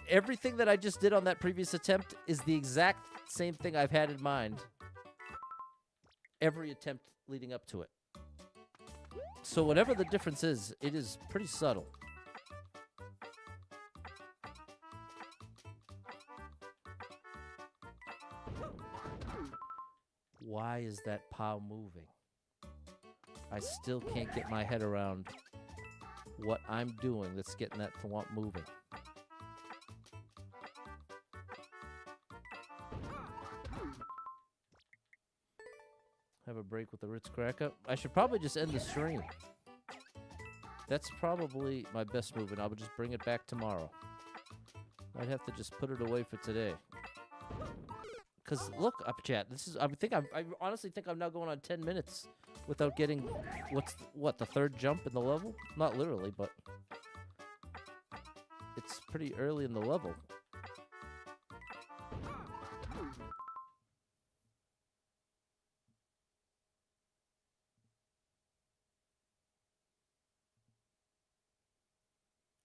Everything that I just did on that previous attempt is the exact same thing I've had in mind. Every attempt leading up to it. So whatever the difference is, it is pretty subtle. Why is that POW moving? I still can't get my head around what I'm doing that's getting that thwomp moving. Have a break with the Ritz cracker. I should probably just end the stream. That's probably my best move, and I would just bring it back tomorrow. I'd have to just put it away for today. Cause look up, chat. This is. I honestly think I'm now going on 10 minutes without getting the third jump in the level. Not literally, but it's pretty early in the level.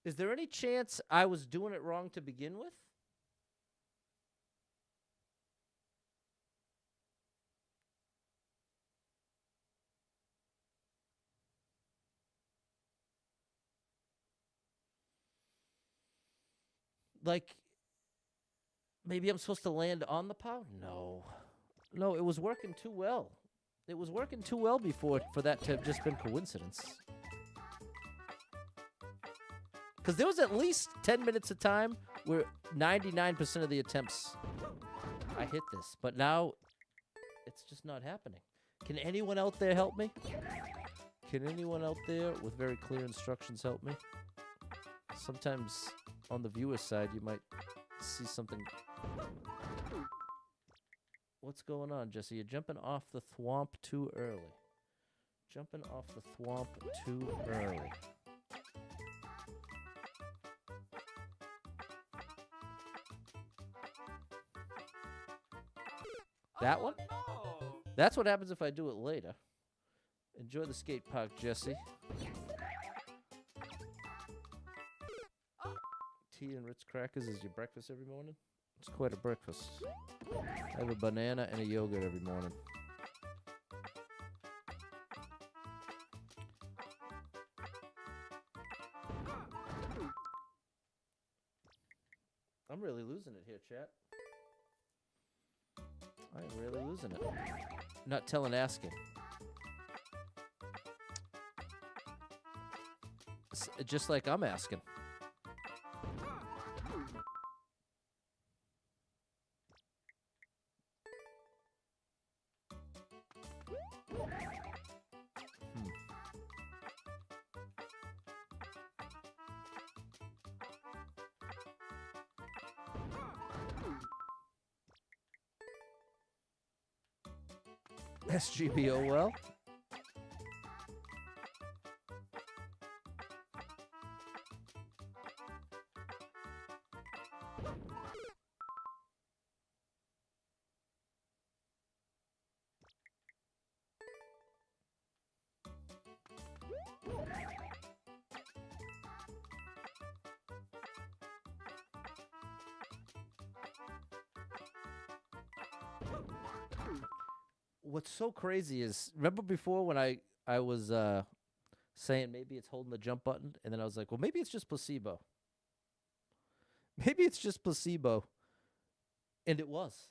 Is there any chance I was doing it wrong to begin with? Like, maybe I'm supposed to land on the POW? No. No, it was working too well. It was working too well before for that to have just been coincidence. Because there was at least 10 minutes of time where 99% of the attempts I hit this. But now it's just not happening. Can anyone out there help me? Can anyone out there with very clear instructions help me? Sometimes on the viewer's side, you might see something. What's going on, Jesse? You're jumping off the thwomp too early. Jumping off the thwomp too early. That one? No. That's what happens if I do it later. Enjoy the skate park, Jesse. Tea and Ritz crackers is your breakfast every morning? It's quite a breakfast. I have a banana and a yogurt every morning. I'm really losing it here, chat. I am really losing it. Not telling asking. Just like I'm asking. SGBO well? What's so crazy is, remember before when I was saying maybe it's holding the jump button, and then I was like, well, maybe it's just placebo. Maybe it's just placebo. And it was.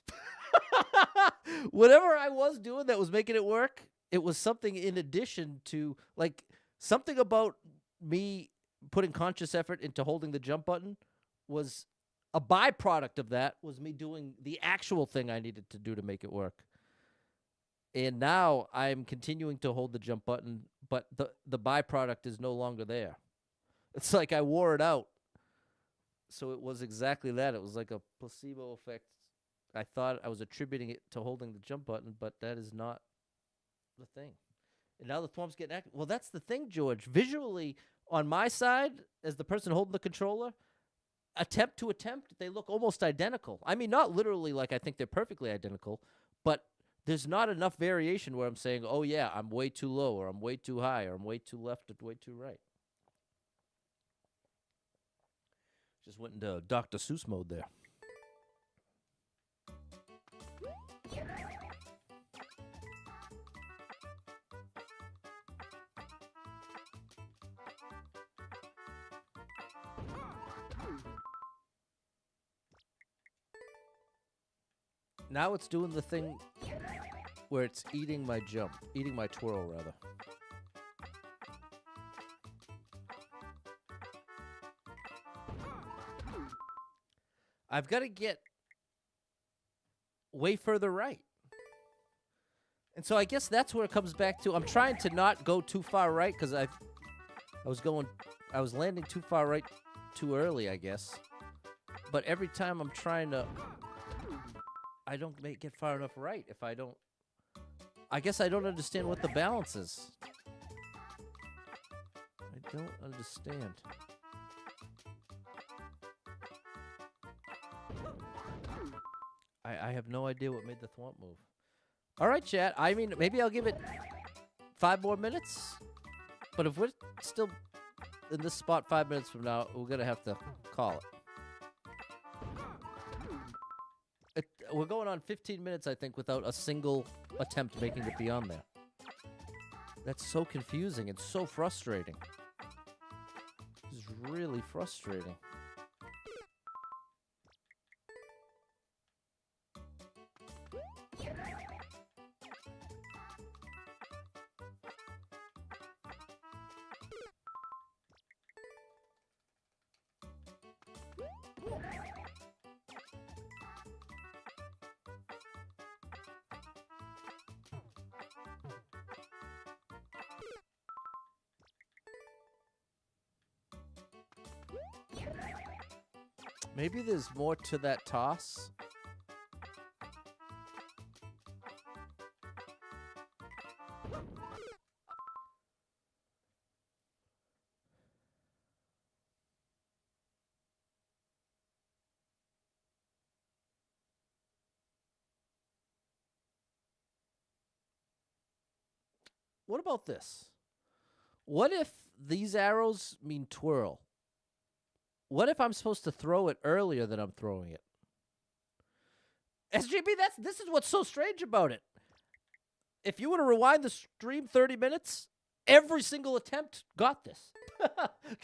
Whatever I was doing that was making it work, it was something in addition to, like, something about me putting conscious effort into holding the jump button was a byproduct of that, was me doing the actual thing I needed to do to make it work. And now I'm continuing to hold the jump button, but the byproduct is no longer there. It's like I wore it out. So it was exactly that. It was like a placebo effect. I thought I was attributing it to holding the jump button, but that is not the thing. And now the thwomp's getting active. Well, that's the thing, George. Visually, on my side, as the person holding the controller, attempt to attempt, they look almost identical. I mean, not literally like I think they're perfectly identical, but there's not enough variation where I'm saying, oh, yeah, I'm way too low, or I'm way too high, or I'm way too left, or way too right. Just went into Dr. Seuss mode there. Now it's doing the thing where it's eating my jump, eating my twirl, rather. I've got to get way further right. And so I guess that's where it comes back to. I'm trying to not go too far right because I was landing too far right too early, I guess. But every time I'm trying to, I don't get far enough right if I don't. I guess I don't understand what the balance is. I don't understand. I have no idea what made the thwomp move. All right, chat. I mean, maybe I'll give it 5 more minutes. But if we're still in this spot 5 minutes from now, we're going to have to call it. We're going on 15 minutes, I think, without a single attempt making it beyond there. That's so confusing and so frustrating. This is really frustrating. Maybe there's more to that toss. What about this? What if these arrows mean twirl? What if I'm supposed to throw it earlier than I'm throwing it? SGB, this is what's so strange about it. If you were to rewind the stream 30 minutes, every single attempt got this.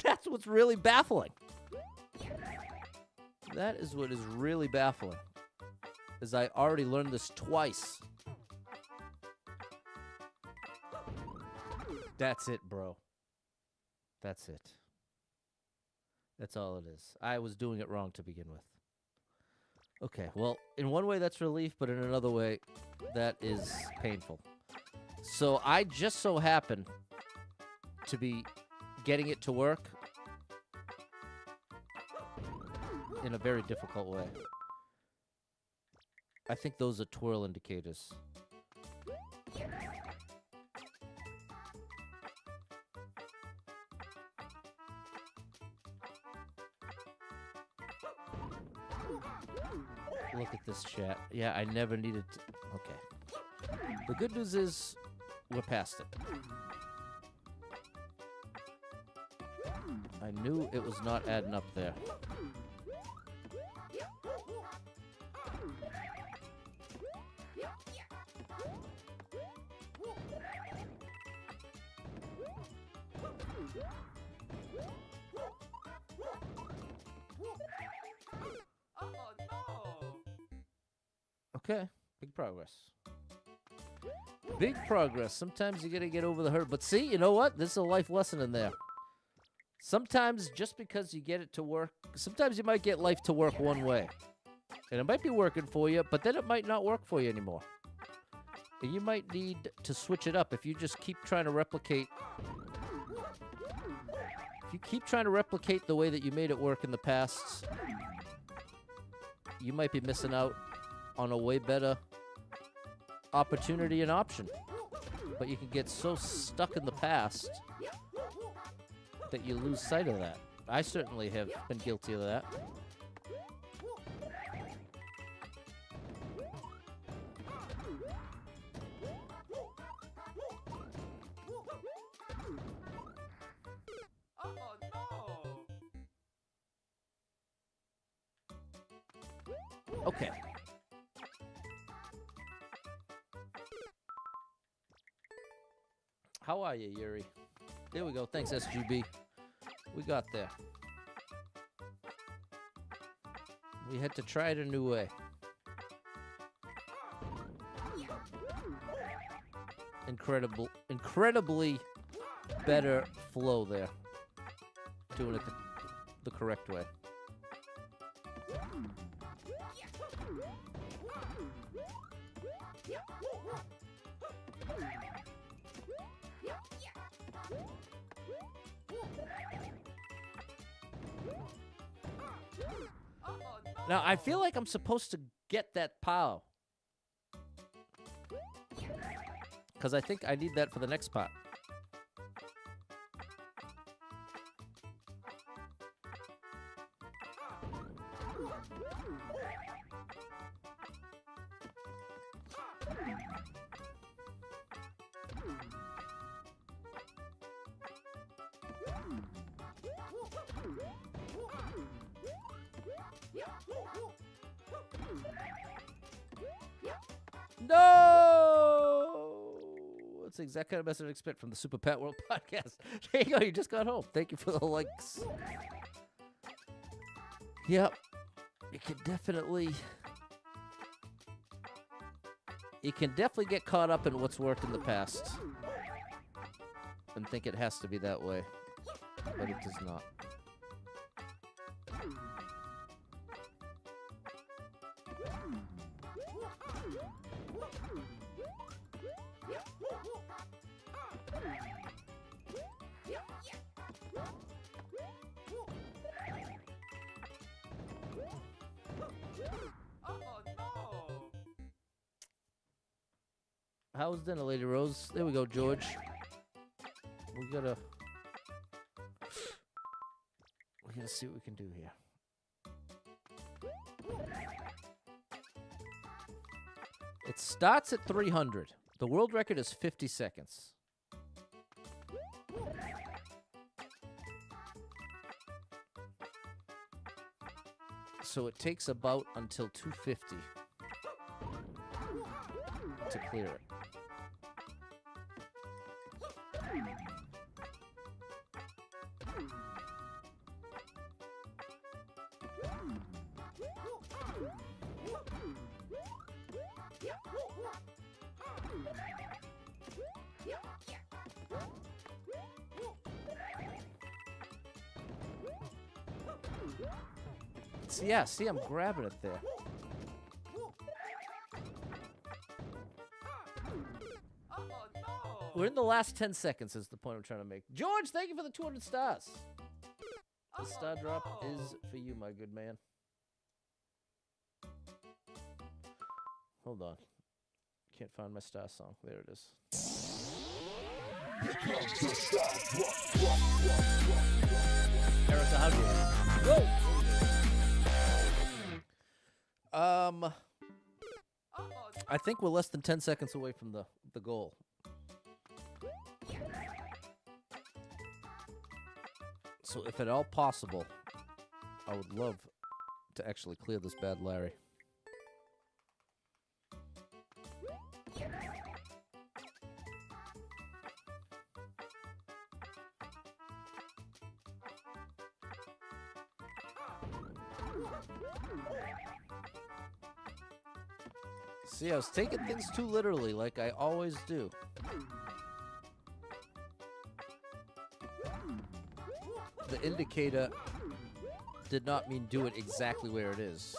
That's what's really baffling. That is what is really baffling. Is I already learned this twice. That's it, bro. That's it. That's all it is. I was doing it wrong to begin with. Okay, well, in one way that's relief, but in another way, that is painful. So I just so happen to be getting it to work in a very difficult way. I think those are twirl indicators. Look at this chat. Yeah, I never needed to... Okay. The good news is we're past it. I knew it was not adding up there. Okay, big progress. Big progress. Sometimes you gotta get over the hurt. But see, you know what? There's a life lesson in there. Sometimes just because you get it to work, sometimes you might get life to work one way. And it might be working for you, but then it might not work for you anymore. And you might need to switch it up if you just keep trying to replicate. If you keep trying to replicate the way that you made it work in the past, you might be missing out on a way better opportunity and option. But you can get so stuck in the past that you lose sight of that. I certainly have been guilty of that. Okay. How are you, Yuri? There we go. Thanks, SGB. We got there. We had to try it a new way. Incredibly better flow there. Doing it the correct way. Now, I feel like I'm supposed to get that pow. Because I think I need that for the next pot. No! That's the exact kind of message I expect from the Super Pat World podcast. There you go. You just got home. Thank you for the likes. Yep. You can definitely get caught up in what's worked in the past and think it has to be that way, but it does not. Oh no! How's dinner, Lady Rose? There we go, George. We gotta see what we can do here. It starts at 300. The world record is 50 seconds. So it takes about until 250 to clear it. See, I'm grabbing it there. Oh no! We're in the last 10 seconds is the point I'm trying to make. George, thank you for the 200 stars. The star drop is for you, my good man. Hold on. Can't find my star song. There it is. Erica, how do you? Whoa! I think we're less than 10 seconds away from the goal. So if at all possible, I would love to actually clear this bad Larry. See, I was taking things too literally, like I always do. The indicator did not mean do it exactly where it is.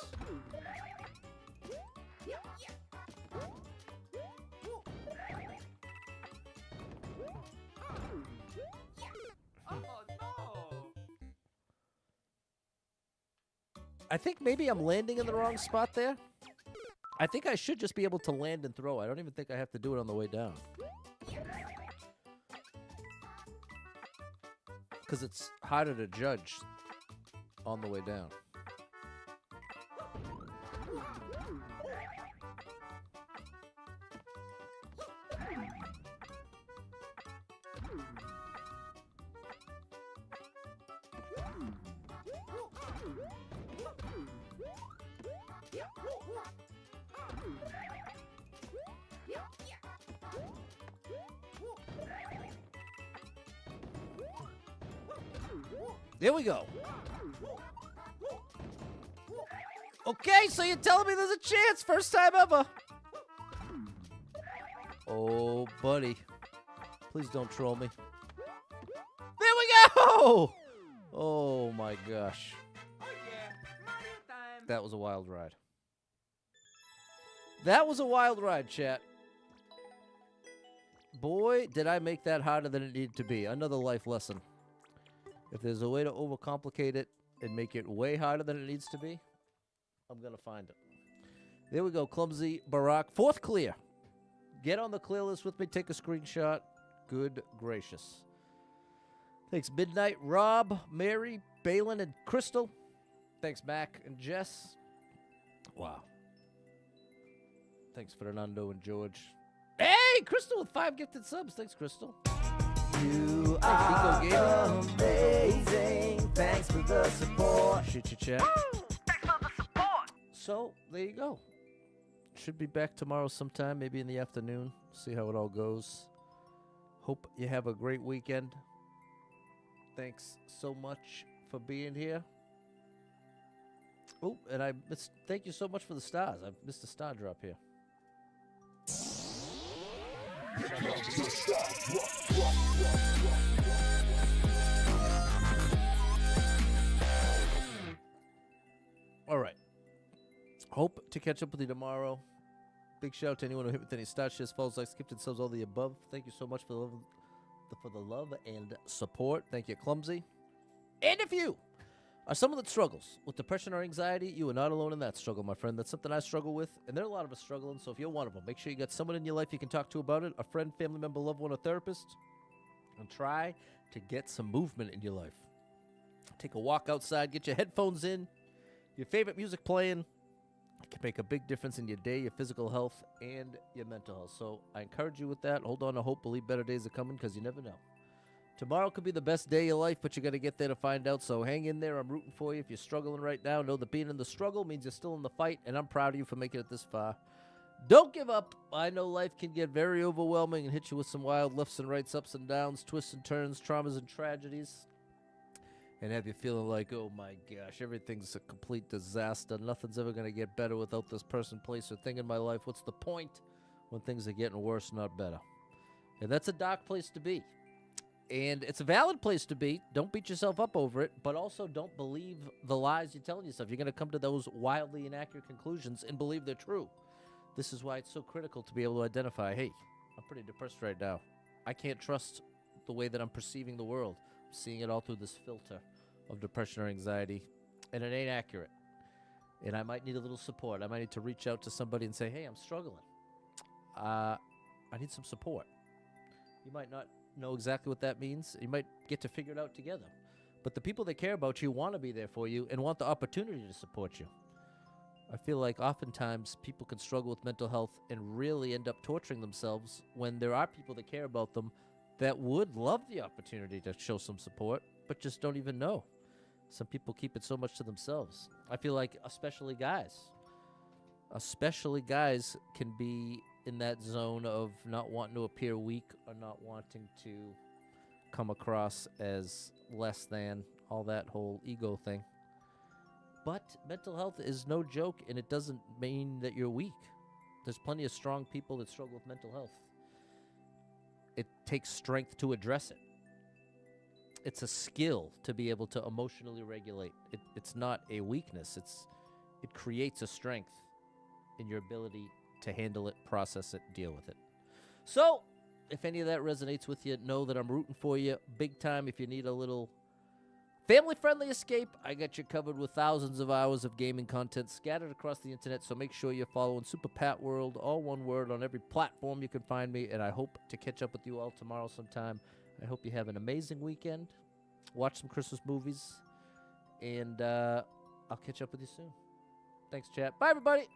I think maybe I'm landing in the wrong spot there. I think I should just be able to land and throw. I don't even think I have to do it on the way down. Because it's harder to judge on the way down. There we go. Okay, so you're telling me there's a chance. First time ever. Oh, buddy. Please don't troll me. There we go! Oh, my gosh. Oh yeah, Mario time! That was a wild ride. That was a wild ride, chat. Boy, did I make that harder than it needed to be. Another life lesson. If there's a way to overcomplicate it and make it way harder than it needs to be, I'm going to find it. There we go, Clumsy Barack. Fourth clear. Get on the clear list with me. Take a screenshot. Good gracious. Thanks, Midnight, Rob, Mary, Balin, and Crystal. Thanks, Mac and Jess. Wow. Thanks, Fernando and George. Hey, Crystal with 5 gifted subs. Thanks, Crystal. You Thanks, Nico are Gamer. amazing. Thanks for the support. Shit your chat. Thanks for the support! So, there you go. Should be back tomorrow sometime, maybe in the afternoon. See how it all goes. Hope you have a great weekend. Thanks so much for being here. Oh, and thank you so much for the stars. I missed a star drop here. All right. Hope to catch up with you tomorrow. Big shout out to anyone who hit with any star shares, follows, likes, gifted subs, all the above. Thank you so much for the love and support. Thank you, Clumsy. And if you are someone that struggles with depression or anxiety, you are not alone in that struggle, my friend. That's something I struggle with, and there are a lot of us struggling, so if you're one of them, make sure you got someone in your life you can talk to about it, a friend, family member, loved one, a therapist, and try to get some movement in your life. Take a walk outside, get your headphones in, your favorite music playing. It can make a big difference in your day, your physical health, and your mental health. So I encourage you with that. Hold on to hope, believe better days are coming, because you never know. Tomorrow could be the best day of your life, but you got to get there to find out. So hang in there. I'm rooting for you. If you're struggling right now, know that being in the struggle means you're still in the fight, and I'm proud of you for making it this far. Don't give up. I know life can get very overwhelming and hit you with some wild lefts and rights, ups and downs, twists and turns, traumas and tragedies, and have you feeling like, oh my gosh, everything's a complete disaster. Nothing's ever going to get better without this person, place, or thing in my life. What's the point when things are getting worse, not better? And that's a dark place to be. And it's a valid place to be. Don't beat yourself up over it, but also don't believe the lies you're telling yourself. You're going to come to those wildly inaccurate conclusions and believe they're true. This is why it's so critical to be able to identify, hey, I'm pretty depressed right now. I can't trust the way that I'm perceiving the world. I'm seeing it all through this filter of depression or anxiety, and it ain't accurate. And I might need a little support. I might need to reach out to somebody and say, hey, I'm struggling. I need some support. You might not know exactly what that means. You might get to figure it out together. But the people that care about you want to be there for you and want the opportunity to support you. I feel like oftentimes people can struggle with mental health and really end up torturing themselves when there are people that care about them that would love the opportunity to show some support, but just don't even know. Some people keep it so much to themselves. I feel like especially guys can be in that zone of not wanting to appear weak or not wanting to come across as less than, all that whole ego thing. But mental health is no joke, and it doesn't mean that you're weak. There's plenty of strong people that struggle with mental health. It takes strength to address it. It's a skill to be able to emotionally regulate. It's not a weakness. It creates a strength in your ability to handle it, process it, deal with it. So, if any of that resonates with you, know that I'm rooting for you big time. If you need a little family-friendly escape, I got you covered with thousands of hours of gaming content scattered across the internet, so make sure you're following Super Pat World, all one word, on every platform you can find me, and I hope to catch up with you all tomorrow sometime. I hope you have an amazing weekend. Watch some Christmas movies, and I'll catch up with you soon. Thanks, chat. Bye, everybody.